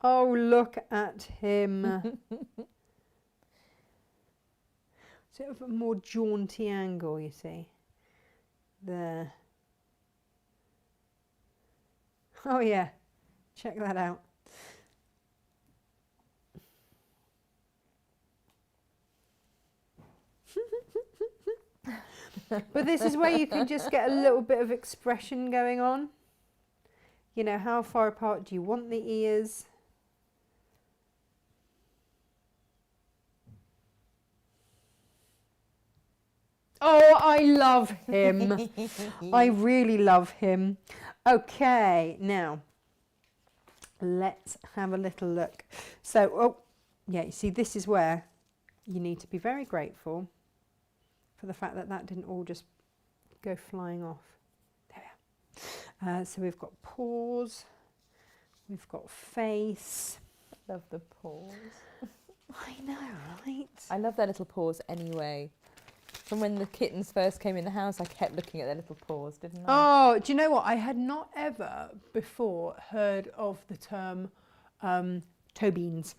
Oh, look at him. Sort of a more jaunty angle, you see. There. Oh yeah, check that out. But this is where you can just get a little bit of expression going on. You know, how far apart do you want the ears? Oh, I love him. I really love him. Okay, now let's have a little look. So, oh, yeah, you see, this is where you need to be very grateful for the fact that that didn't all just go flying off. There we are. So we've got paws, we've got face. Love the paws. I know, right? I love their little paws anyway. From when the kittens first came in the house, I kept looking at their little paws, didn't I? Oh, do you know what? I had not ever before heard of the term toe beans.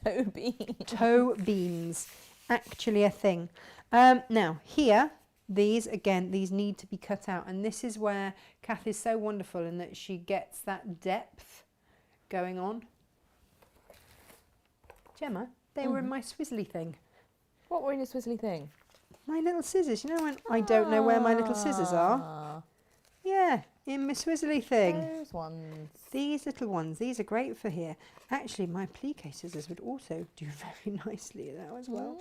Toby. Toe beans, actually a thing. Now here, these need to be cut out, and this is where Kath is so wonderful in that she gets that depth going on. Gemma, they were in my swizzly thing. What were in your swizzly thing? My little scissors. You know when I don't know where my little scissors are? Yeah, in my swizzly thing. Those ones. These little ones, these are great for here. Actually, my applique scissors would also do very nicely now as well.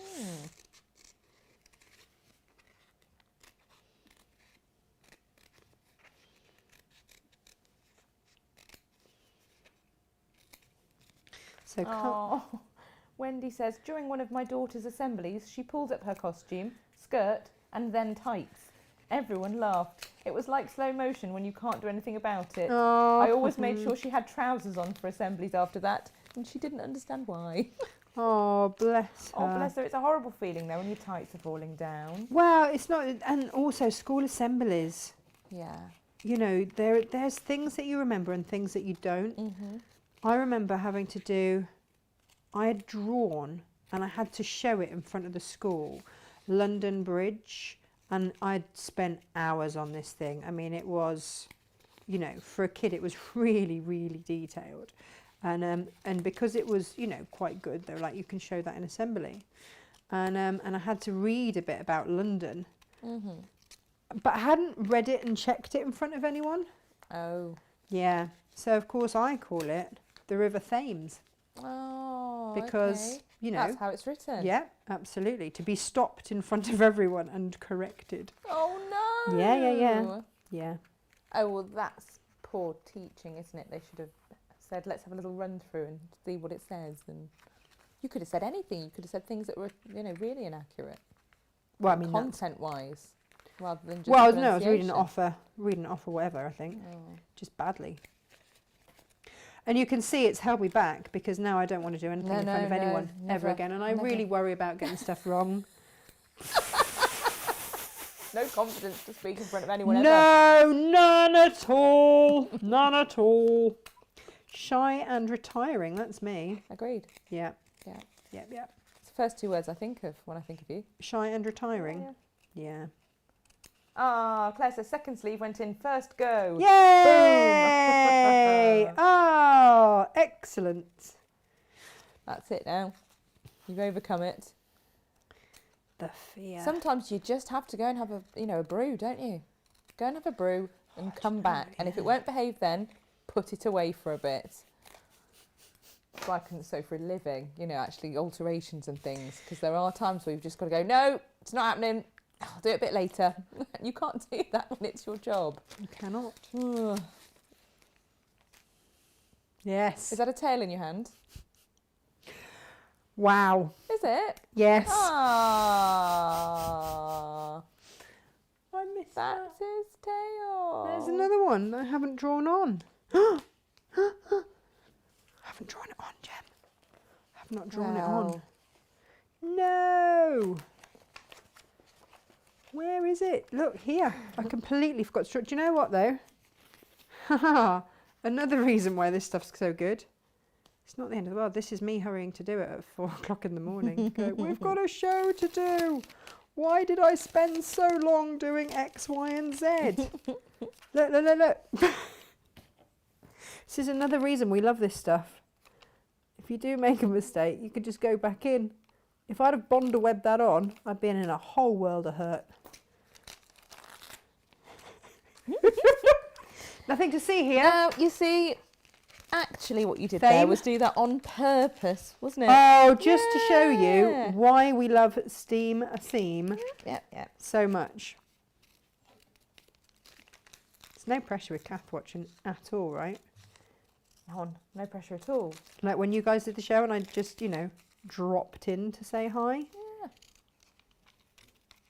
So Wendy says, during one of my daughter's assemblies, she pulls up her costume, skirt, and then tights. Everyone laughed. It was like slow motion when you can't do anything about it. I always made sure she had trousers on for assemblies after that, and she didn't understand why. Oh, bless her. Oh, bless her. It's a horrible feeling, though, when your tights are falling down. Well, it's not, and also school assemblies. Yeah. You know, there's things that you remember and things that you don't. I remember having to do, I had drawn, and I had to show it in front of the school, London Bridge, and I'd spent hours on this thing. I mean, it was, you know, for a kid, it was really, really detailed. And because it was, you know, quite good, they were like, you can show that in assembly. And I had to read a bit about London. But I hadn't read it and checked it in front of anyone. Oh. Yeah. So, of course, I call it the River Thames. Oh, because, okay. you know. That's how it's written. Yeah, absolutely. To be stopped in front of everyone and corrected. Oh, no. Yeah. Oh, well, that's poor teaching, isn't it? They should have said, let's have a little run through and see what it says. And you could have said anything. You could have said things that were, you know, really inaccurate. Well, I mean, content-wise, rather than just well, no, I was reading it off whatever, I think. Just badly. And you can see it's held me back because now I don't want to do anything in front of anyone ever again. And I really worry about getting stuff wrong. No confidence to speak in front of anyone ever. No, none at all. None at all. Shy and retiring, that's me. Agreed. Yeah. Yeah. Yep, yep. It's the first two words I think of when I think of you. Shy and retiring. Yeah. Ah, Claire says second sleeve went in first go. Yay! Oh, excellent. That's it now. You've overcome it. The fear. Sometimes you just have to go and have a brew, don't you? Go and have a brew and come back. And if it won't behave then, put it away for a bit. So for a living, you know, actually alterations and things. Because there are times where you've just got to go, no, it's not happening. I'll do it a bit later. You can't do that when it's your job. You cannot. Yes. Is that a tail in your hand? Wow. Is it? Yes. Ah. I missed That's that. his tail. There's another one that I haven't drawn on. I haven't drawn it on, Jem. I have not drawn it on. No. Where is it? Look, here. I completely forgot to draw. Do you know what, though? Another reason why this stuff's so good. It's not the end of the world. This is me hurrying to do it at 4 o'clock in the morning. We've got a show to do. Why did I spend so long doing X, Y, and Z? Look. This is another reason we love this stuff. If you do make a mistake, you could just go back in. If I'd have Bonder webbed that on, I'd been in a whole world of hurt. Nothing to see here. Now, you see, actually what you did there Fame. was do that on purpose, wasn't it? Oh, just to show you Yeah. why we love Steam a Theme Yeah, yeah. so much. There's no pressure with Kath watching at all, right? No pressure at all. Like when you guys did the show and I just, you know, dropped in to say hi. Yeah.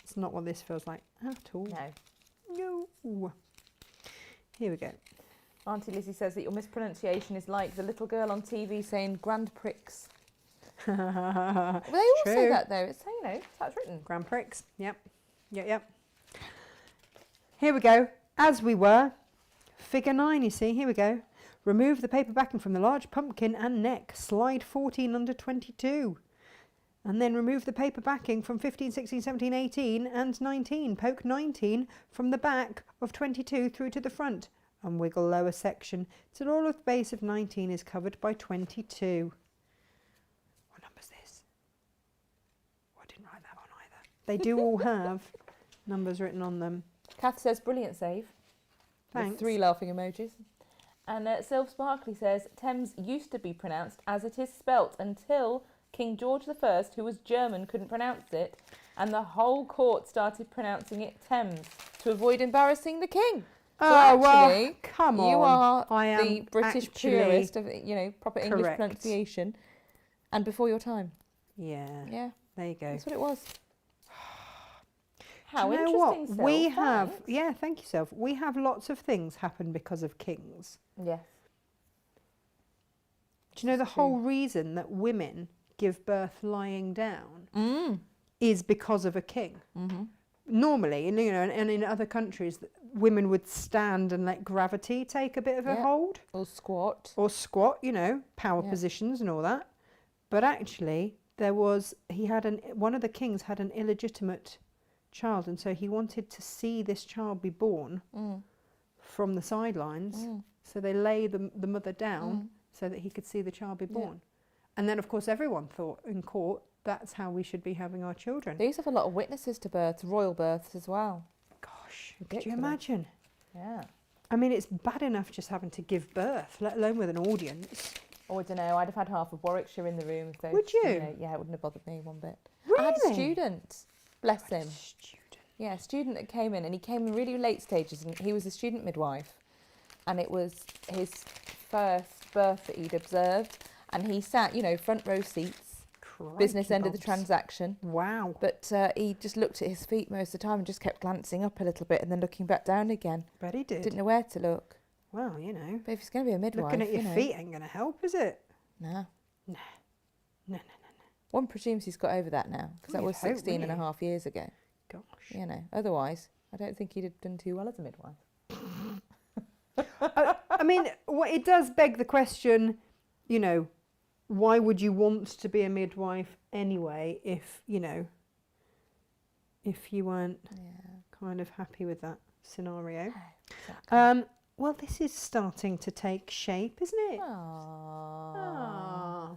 It's not what this feels like at all. No. Here we go. Auntie Lizzie says that your mispronunciation is like the little girl on TV saying Grand Prix. Well, they all say that though. It's, you know, that's how it's written. Grand Prix. Yep. Yep. Here we go. As we were. Figure 9, you see. Here we go. Remove the paper backing from the large pumpkin and neck. Slide 14 under 22. And then remove the paper backing from 15, 16, 17, 18 and 19. Poke 19 from the back of 22 through to the front. And wiggle lower section till all of the base of 19 is covered by 22. What number's this? Oh, I didn't write that one either. They do all have numbers written on them. Kath says brilliant save. Thanks. With 3 laughing emojis. And Sylv Sparkley says Thames used to be pronounced as it is spelt until King George I, who was German, couldn't pronounce it, and the whole court started pronouncing it Thames to avoid embarrassing the king. So actually, well, come on. You are I am the British purist of, you know, proper English correct. pronunciation, and before your time. Yeah. Yeah, There you go. that's what it was. How Do you know interesting, what? We Sylv, have, thanks. yeah, thank you, Sylv. We have lots of things happen because of kings. Yes. Do you know the It's true. whole reason that women give birth lying down Mm. is because of a king? Mm-hmm. Normally, and you know, and in other countries, women would stand and let gravity take a bit of a Yeah. hold, Or squat. or squat, you know, power Yeah. positions and all that. But actually, one of the kings had an illegitimate child, and so he wanted to see this child be born Mm. from the sidelines. Mm. So they lay the mother down Mm. so that he could see the child be Yeah. born. And then, of course, everyone thought in court that's how we should be having our children. They used to have a lot of witnesses to births, royal births as well. Gosh, could you Ridiculous. imagine? Yeah. I mean, it's bad enough just having to give birth, let alone with an audience. Oh, I don't know. I'd have had half of Warwickshire in the room. If those, Would you? know, yeah, it wouldn't have bothered me one bit. Really? I had a student. Bless him. Student. Yeah, a student that came in, and he came in really late stages, and he was a student midwife, and it was his first birth that he'd observed, and he sat, you know, front row seats, business Crikey end of the bobs. transaction, Wow. but he just looked at his feet most of the time and just kept glancing up a little bit and then looking back down again. Bet he did. Didn't know where to look. Well, you know, But if he's going to be a midwife, looking at your you know, feet ain't going to help, is it? No. No. One presumes he's got over that now, because that Well, was you'd hope, 16 and a wouldn't you? half years ago. Gosh. You know, otherwise, I don't think he'd have done too well as a midwife. I mean, it does beg the question, you know, why would you want to be a midwife anyway if, you know, if you weren't Yeah. kind of happy with that scenario? Exactly. Well, this is starting to take shape, isn't it? Aww. Ah.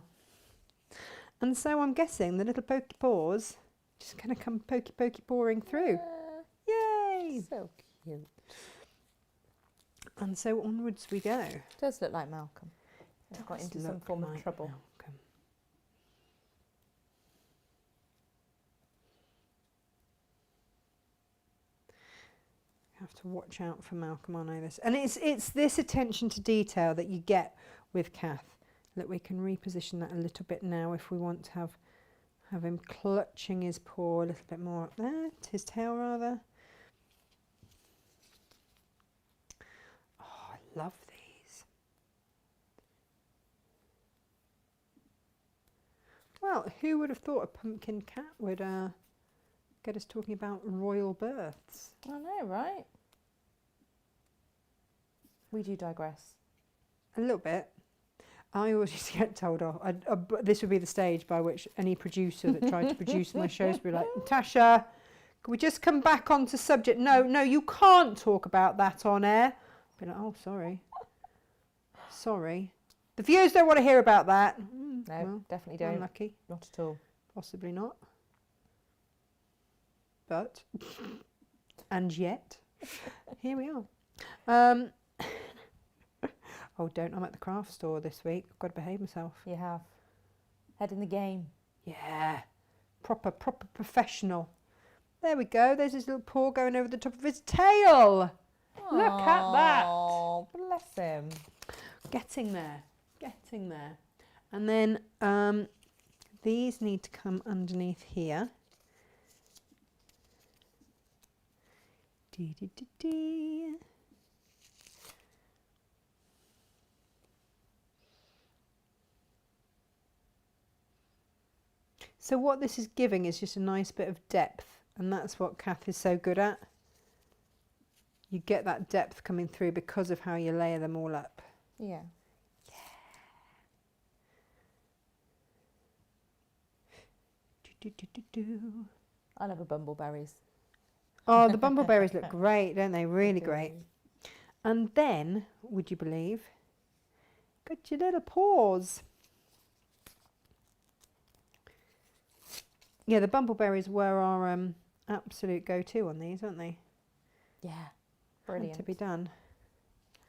And so I'm guessing the little pokey paws just going to come pokey pawing through. Yay! So cute. And so onwards we go. Does look like Malcolm. He's got Does into some look form like of trouble. Malcolm. Have to watch out for Malcolm, I know this. And it's this attention to detail that you get with Kath. That we can reposition that a little bit now if we want to have him clutching his paw a little bit more up there, his tail rather. Oh, I love these. Well, who would have thought a pumpkin cat would get us talking about royal births? I know, right? We do digress. A little bit. I always used to get told off. This would be the stage by which any producer that tried to produce my shows would be like, Natasha, can we just come back onto subject? No, you can't talk about that on air. I'd be like, oh, sorry. Sorry. The viewers don't want to hear about that. No, Well, definitely don't. unlucky. Not at all. Possibly not. But, and yet, here we are. Oh, don't. I'm at the craft store this week. I've got to behave myself. You have. Head in the game. Yeah. Proper professional. There we go. There's his little paw going over the top of his tail. Look at that. Oh, bless him. Getting there. Getting there. And then these need to come underneath here. Dee, dee, dee, dee. So what this is giving is just a nice bit of depth, and that's what Kath is so good at. You get that depth coming through because of how you layer them all up. Yeah. Do, do, do, do. I love a bumbleberries. Oh, the bumbleberries look great, don't they? Really They great. do. And then, would you believe, got your little paws. Yeah, the bumbleberries were our absolute go-to on these, weren't they? Yeah. Had Brilliant. to be done.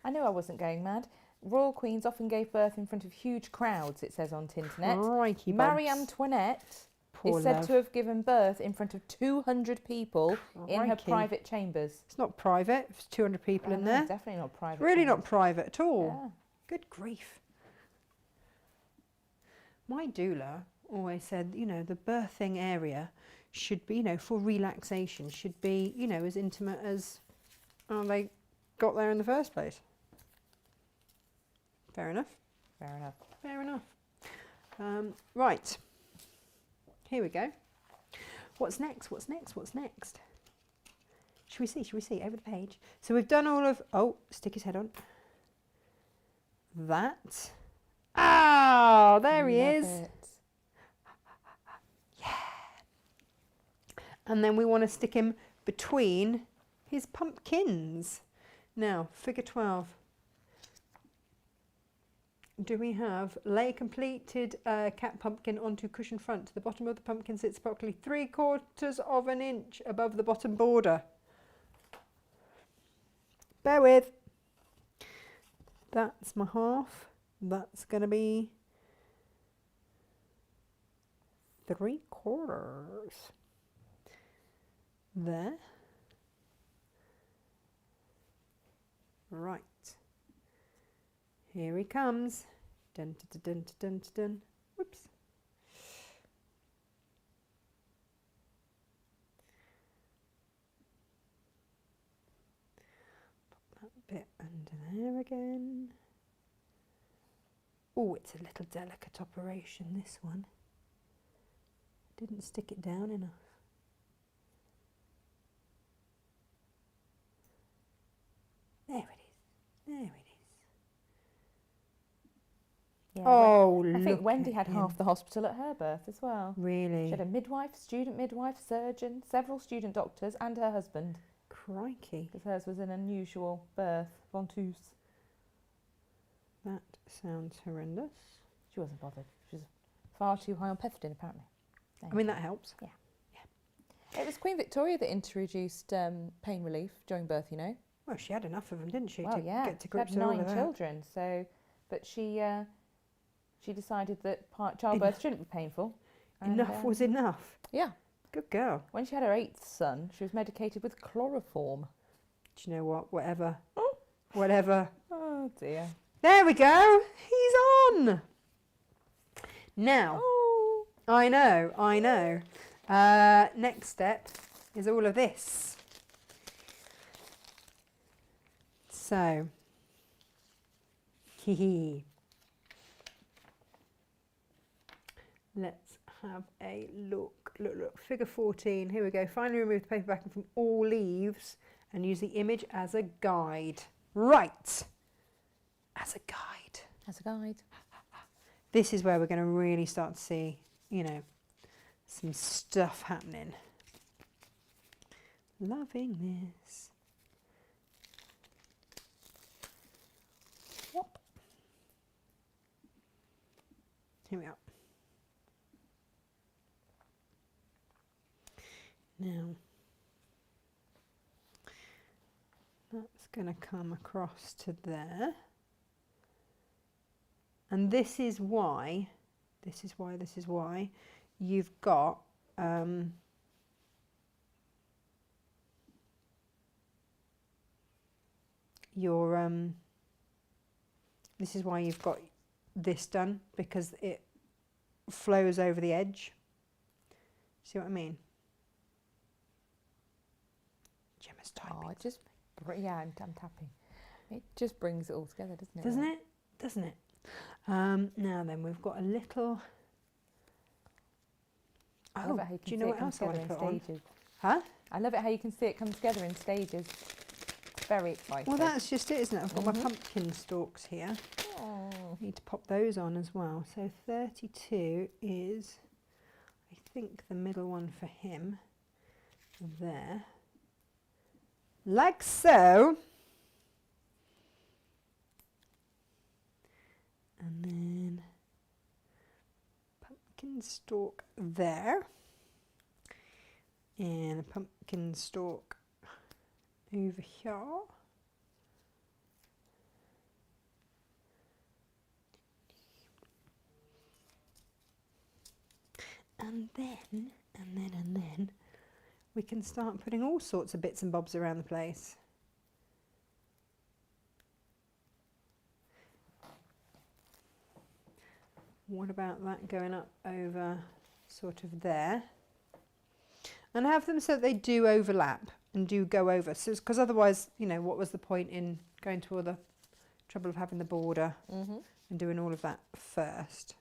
I knew I wasn't going mad. Royal queens often gave birth in front of huge crowds, it says on Tinternet. Crikey, Marie buds. Antoinette Poor is said love. to have given birth in front of 200 people in her Crikey. private chambers. It's not private. There's 200 people in No, there. definitely not private. Really not chambers. private at all. Yeah. Good grief. My doula always said, you know, the birthing area should be, you know, for relaxation, should be, you know, as intimate as they got there in the first place. Fair enough. Fair enough. Fair enough. Right. Here we go. What's next? What's next? What's next? Should we see? Should we see? Over the page. So we've done all of... Oh, stick his head on. That. Oh, there he Love is. it. And then we want to stick him between his pumpkins. Now, figure 12. Do we have lay completed cat pumpkin onto cushion front? The bottom of the pumpkin sits approximately 3/4 of an inch above the bottom border. Bear with. That's my half. That's going to be 3/4. There. Right. Here he comes. Dun, dun, dun, dun, dun, dun. Whoops. Pop that bit under there again. Oh, it's a little delicate operation, this one. Didn't stick it down enough. There it is. There it is. Yeah, Oh, I think look Wendy at had him. half the hospital at her birth as well. Really? She had a midwife, student midwife, surgeon, several student doctors, and her husband. Crikey. Because hers was an unusual birth, ventouse. That sounds horrendous. She wasn't bothered. She was far too high on pethidine, apparently. I mean, that helps. It was Queen Victoria that introduced pain relief during birth, you know. Well, she had enough of them, didn't she, Well, to yeah, get to she grips had with all 9 of that? children, so, but she decided that childbirth shouldn't be painful. and, Enough was enough. Yeah. Good girl. When she had her 8th son, she was medicated with chloroform. Do you know what? Whatever. Whatever. Oh dear. There we go. He's on. Now, Oh. I know. Next step is all of this. So, let's have a look. Look, figure 14. Here we go. Finally remove the paper backing from all leaves and use the image as a guide. Right. As a guide. As a guide. This is where we're going to really start to see, you know, some stuff happening. Loving this. Whoop. Here we are. Now, that's going to come across to there. And this is why you've got this is why you've got this done, because it flows over the edge. See what I mean? Gemma's typing. Oh, it just, yeah, I'm tapping. It just brings it all together, doesn't it? Doesn't it? Doesn't it? Now then, we've got a little. I love it how you can see it come together in stages. Huh? I love it how you can see it come together in stages. Very exciting. Well, that's just it, isn't it? I've got my pumpkin stalks here. Oh. I need to pop those on as well. So 32 is, I think, the middle one for him. There. Like so. And then pumpkin stalk there. And a pumpkin stalk over here. And then we can start putting all sorts of bits and bobs around the place. What about that going up over sort of there? And have them so that they do overlap and do go over. So, because otherwise, you know, what was the point in going to all the trouble of having the border and doing all of that first?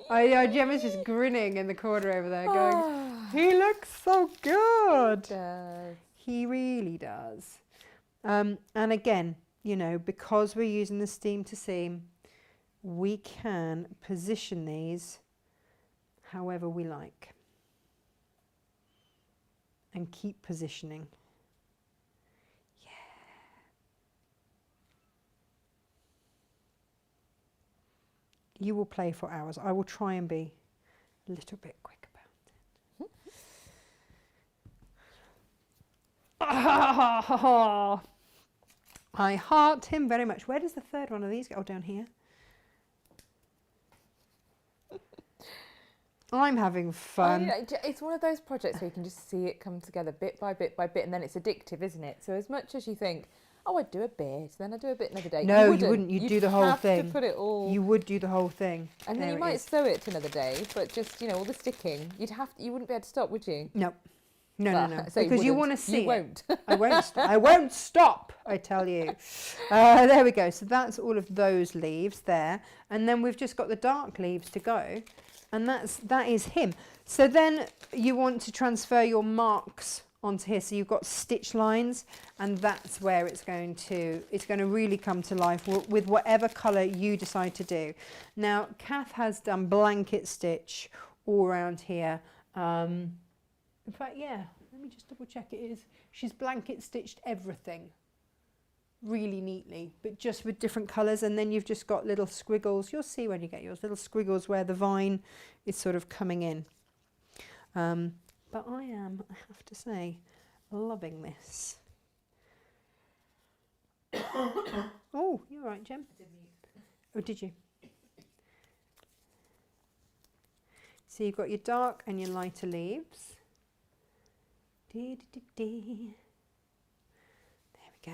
Gemma's just grinning in the corner over there going, he looks so good. He does. He really does. And again, you know, because we're using the steam to seam, we can position these however we like and keep positioning. Yeah. You will play for hours. I will try and be a little bit quick about it. I heart him very much. Where does the third one of these go? Oh, down here. I'm having fun. It's one of those projects where you can just see it come together bit by bit by bit, and then it's addictive, isn't it? So as much as you think, oh, I'd do a bit, then I'd do a bit another day. No, you wouldn't. You'd do the whole thing. To put it all. You would do the whole thing. And then you might sew it to another day, but just, you know, all the sticking, you wouldn't be able to stop, would you? No. No. So because you want to see you won't. I won't. I won't stop. I tell you. There we go. So that's all of those leaves there, and then we've just got the dark leaves to go, and that is him. So then you want to transfer your marks onto here. So you've got stitch lines, and that's where it's going to really come to life with whatever colour you decide to do. Now, Kath has done blanket stitch all around here. In fact, yeah, let me just double check it is. She's blanket stitched everything really neatly, but just with different colours, and then you've just got little squiggles. You'll see when you get yours, little squiggles where the vine is sort of coming in. But I have to say, loving this. Oh, you're right, Jem. Oh, did you? So you've got your dark and your lighter leaves. There we go.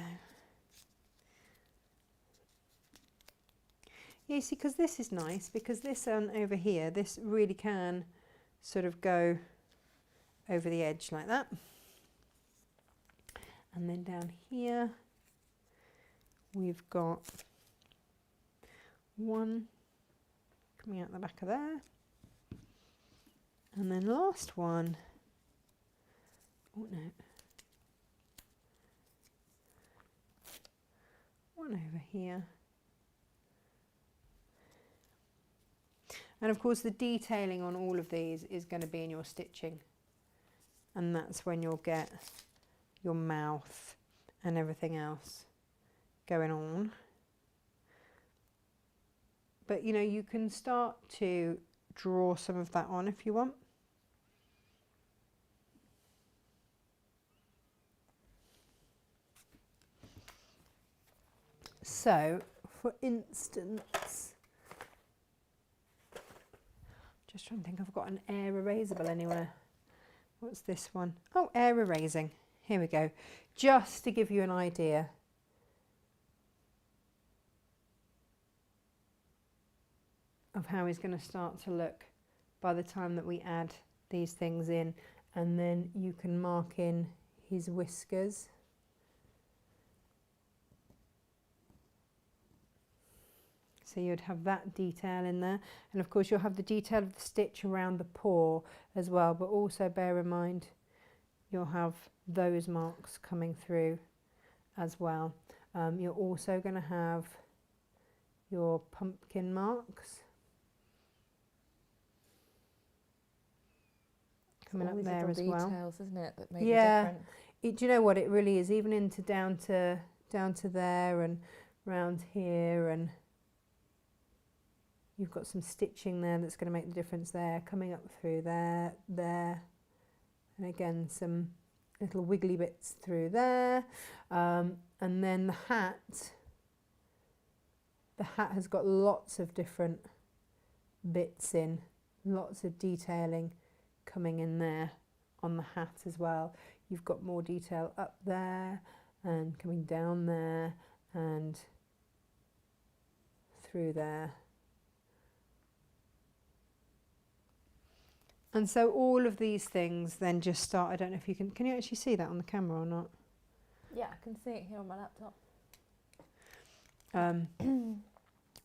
Yeah, you see, because this is nice, because this over here, this really can sort of go over the edge like that. And then down here, we've got one coming out the back of there. And then last one. Oh no. One over here. And of course the detailing on all of these is going to be in your stitching. And that's when you'll get your mouth and everything else going on. But you know, you can start to draw some of that on if you want. So for instance, just trying to think, I've got an air erasable anywhere. What's this one? Oh, air erasing. Here we go. Just to give you an idea. Of how he's going to start to look by the time that we add these things in, and then you can mark in his whiskers. So you'd have that detail in there, and of course you'll have the detail of the stitch around the paw as well, but also bear in mind you'll have those marks coming through as well. You're also going to have your pumpkin marks coming up there as well. Details, isn't it, that make the difference? Do you know what it really is? Even into down to there and round here, and you've got some stitching there that's going to make the difference there, coming up through there, and again some little wiggly bits through there, and then the hat has got lots of different bits in, lots of detailing coming in there on the hat as well. You've got more detail up there and coming down there and through there. And so all of these things then just start, I don't know if you can you actually see that on the camera or not? Yeah, I can see it here on my laptop.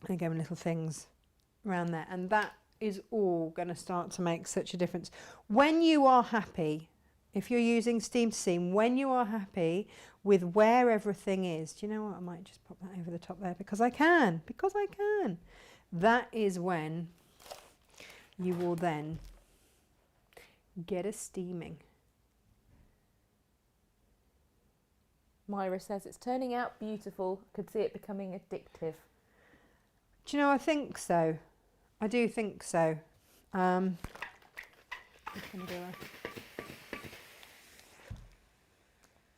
Again, little things around there, and that is all going to start to make such a difference. When you are happy, if you're using steam to seam, when you are happy with where everything is, do you know what, I might just pop that over the top there because I can, that is when you will then get a steaming. Myra says it's turning out beautiful. Could see it becoming addictive. Do you know, I think so. I do think so.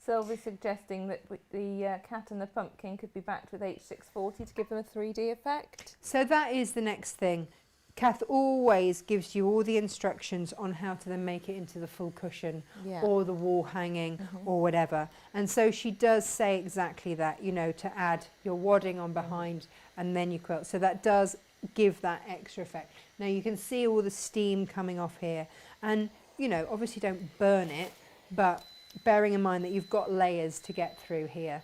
Sylvie's suggesting that the cat and the pumpkin could be backed with H640 to give them a 3D effect. So that is the next thing. Kath always gives you all the instructions on how to then make it into the full cushion or the wall hanging or whatever. And so she does say exactly that, you know, to add your wadding on behind and then you quilt. So that does give that extra effect. Now you can see all the steam coming off here, and you know, obviously don't burn it, but bearing in mind that you've got layers to get through here.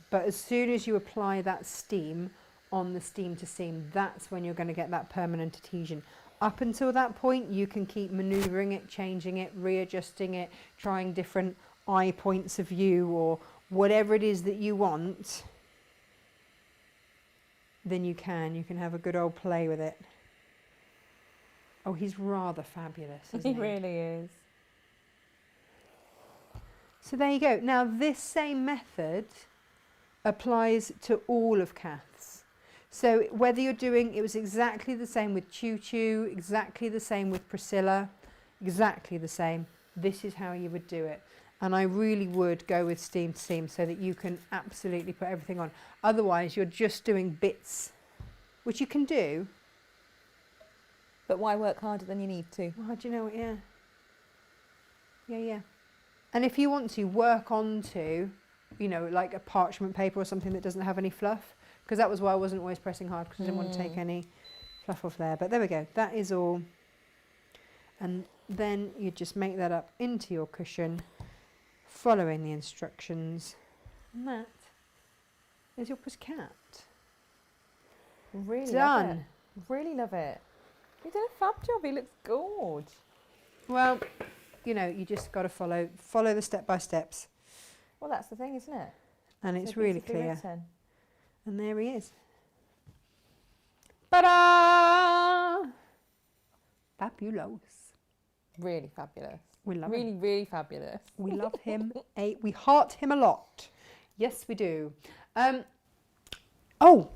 But as soon as you apply that steam on the steam to seam, that's when you're going to get that permanent adhesion. Up until that point, you can keep manoeuvring it, changing it, readjusting it, trying different eye points of view or whatever it is that you want. Then you can have a good old play with it. Oh, he's rather fabulous, isn't he? He really is. So there you go. Now this same method applies to all of Kath's. So whether you're doing, it was exactly the same with Choo Choo, exactly the same with Priscilla, exactly the same. This is how you would do it. And I really would go with steam to seam so that you can absolutely put everything on. Otherwise you're just doing bits, which you can do. But why work harder than you need to? Well, do you know what, yeah. And if you want to work onto, you know, like a parchment paper or something that doesn't have any fluff, because that was why I wasn't always pressing hard, because I didn't want to take any fluff off there. But there we go, that is all. And then you just make that up into your cushion, following the instructions. And that is your pussycat. Really done. Love it. Really love it. You did a fab job, he looks gorge. Well, you know, you just got to follow the step-by-steps. Well, that's the thing, isn't it? And it's really clear. Written. And there he is. Ta-da! Fabulous. Really fabulous. We love him. Really fabulous. We love him. We heart him a lot. Yes, we do. Oh!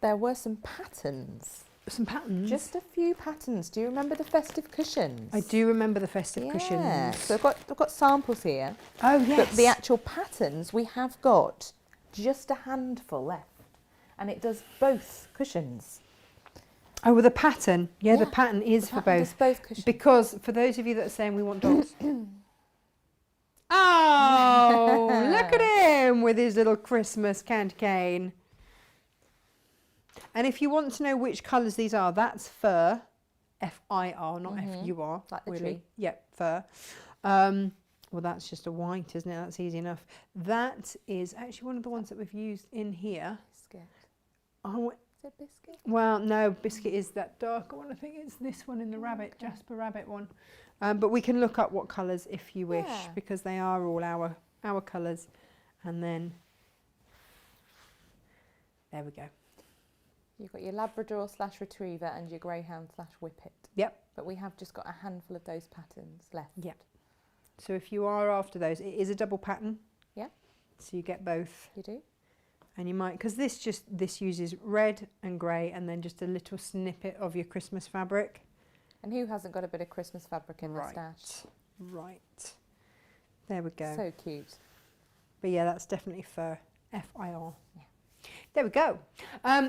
There were some patterns. some patterns. Just a few patterns. Do you remember the festive cushions? I do remember the festive Yeah. cushions. So I've got samples here. Oh yes. But the actual patterns, we have got just a handful left. And it does both cushions. Oh, well, the pattern. Yeah, the Yeah, pattern is The for pattern both. does both cushions. Because for those of you that are saying we want dogs. Oh, look at him with his little Christmas candy cane. And if you want to know which colours these are, that's fur. F-I-R, not F-U-R. Like the really. tree. Yep, fur. Well, that's just a white, isn't it? That's easy enough. That is actually one of the ones that we've used in here. Biscuit. Oh, Is it biscuit? well, no, biscuit is that darker one. I think it's this one in the rabbit, Jasper rabbit one. But we can look up what colours if you wish, Yeah. because they are all our colours. And then, there we go. You've got your Labrador / Retriever and your Greyhound / Whippet. Yep. But we have just got a handful of those patterns left. Yep. So if you are after those, it is a double pattern. Yeah. So you get both. You do? And you might, because this uses red and grey and then just a little snippet of your Christmas fabric. And who hasn't got a bit of Christmas fabric in the Right. stash? Right. There we go. So cute. But yeah, that's definitely fur. F-I-R. Yeah. There we go.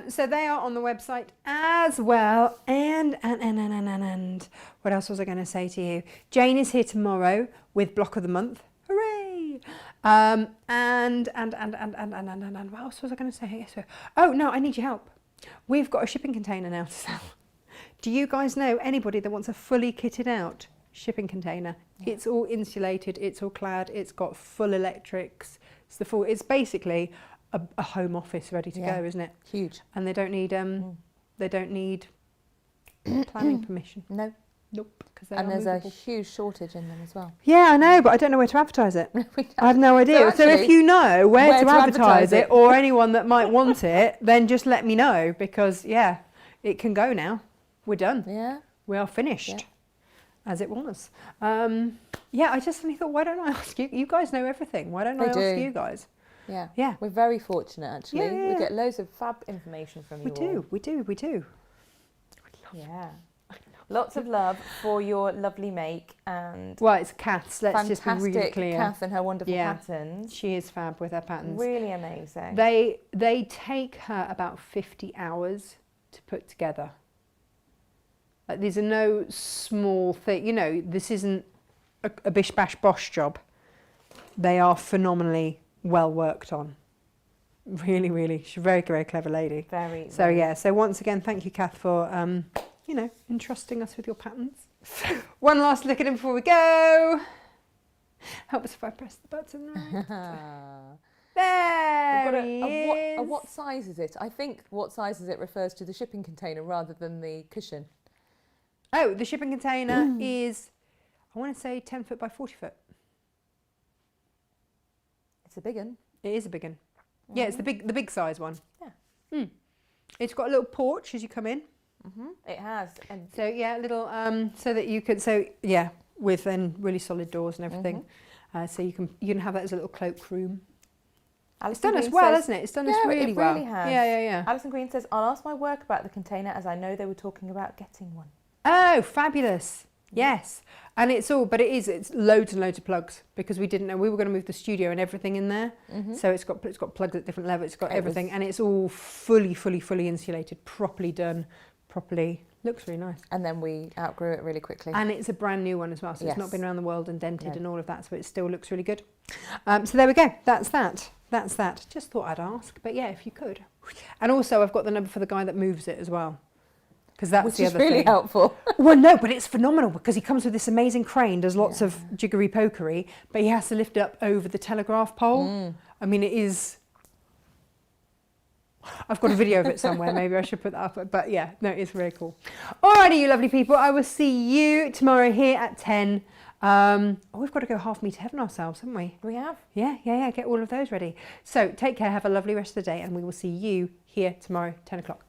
So they are on the website as well. And what else was I going to say to you? Jane is here tomorrow with Block of the Month. Hooray! And what else was I going to say? Yes, sir. Oh no, I need your help. We've got a shipping container now to sell. Do you guys know anybody that wants a fully kitted out shipping container? Yeah. It's all insulated, it's all clad, it's got full electrics. It's basically a home office ready to Yeah. go, isn't it? Huge. And they don't need planning permission. No. Nope. Because And there's a huge shortage in them as well. Yeah, I know, but I don't know where to advertise it. I have no idea. So if actually, you know where to advertise it, it. or anyone that might want it, then just let me know, because yeah, it can go now. We're done. Yeah. We are finished. Yeah. As it was. Yeah, I just suddenly thought, why don't I ask you? You guys know everything. Why don't I ask you guys? Yeah. Yeah. We're very fortunate, actually. Yeah, yeah, We yeah. get loads of fab information from you all. We do. Yeah. Lots of love for your lovely make and Well, it's Kath's. Let's just be really fantastic clear. Kath and her wonderful Yeah. patterns. She is fab with her patterns. Really amazing. They take her about 50 hours to put together. Like, these are no small thing. You know, this isn't a bish bash bosh job. They are phenomenally well worked on. Really, really. She's a very, very clever lady. Very. So yeah. So once again, thank you, Kath, for you know, entrusting us with your patterns. One last look at him before we go. Help us if I press the button right. There he is. What size is it? I think what size is it refers to the shipping container rather than the cushion. Oh, the shipping container is, I want to say 10 foot by 40 foot. It's a big one. It is a big one. Yeah, it's the big size one. Yeah. It's got a little porch as you come in. It has. And So yeah, a little so that you could with then really solid doors and everything. So you can have that as a little cloak room. It's done us well, hasn't it? It's done us really well. It really has. Yeah. Alison Green says, I'll ask my work about the container as I know they were talking about getting one. Oh, fabulous. Yes. And it's loads and loads of plugs, because we didn't know we were going to move the studio and everything in there. So it's got plugs at different levels, it's got everything, and it's all fully insulated, properly done, properly. Looks really nice. And then we outgrew it really quickly. And it's a brand new one as well, so Yes. it's not been around the world and dented No. and all of that, so it still looks really good. So there we go. That's that. Just thought I'd ask, but yeah, if you could. And also, I've got the number for the guy that moves it as well, because that's Which the is other really thing. helpful. Well, no, but it's phenomenal, because he comes with this amazing crane, does lots of jiggery pokery, but he has to lift it up over the telegraph pole. I mean, it is. I've got a video of it somewhere. Maybe I should put that up. But yeah, no, it's very cool. Alrighty, you lovely people. I will see you tomorrow here at 10. We've got to go half meter heaven ourselves, haven't we? We have. Yeah. Get all of those ready. So take care. Have a lovely rest of the day, and we will see you here tomorrow, 10 o'clock.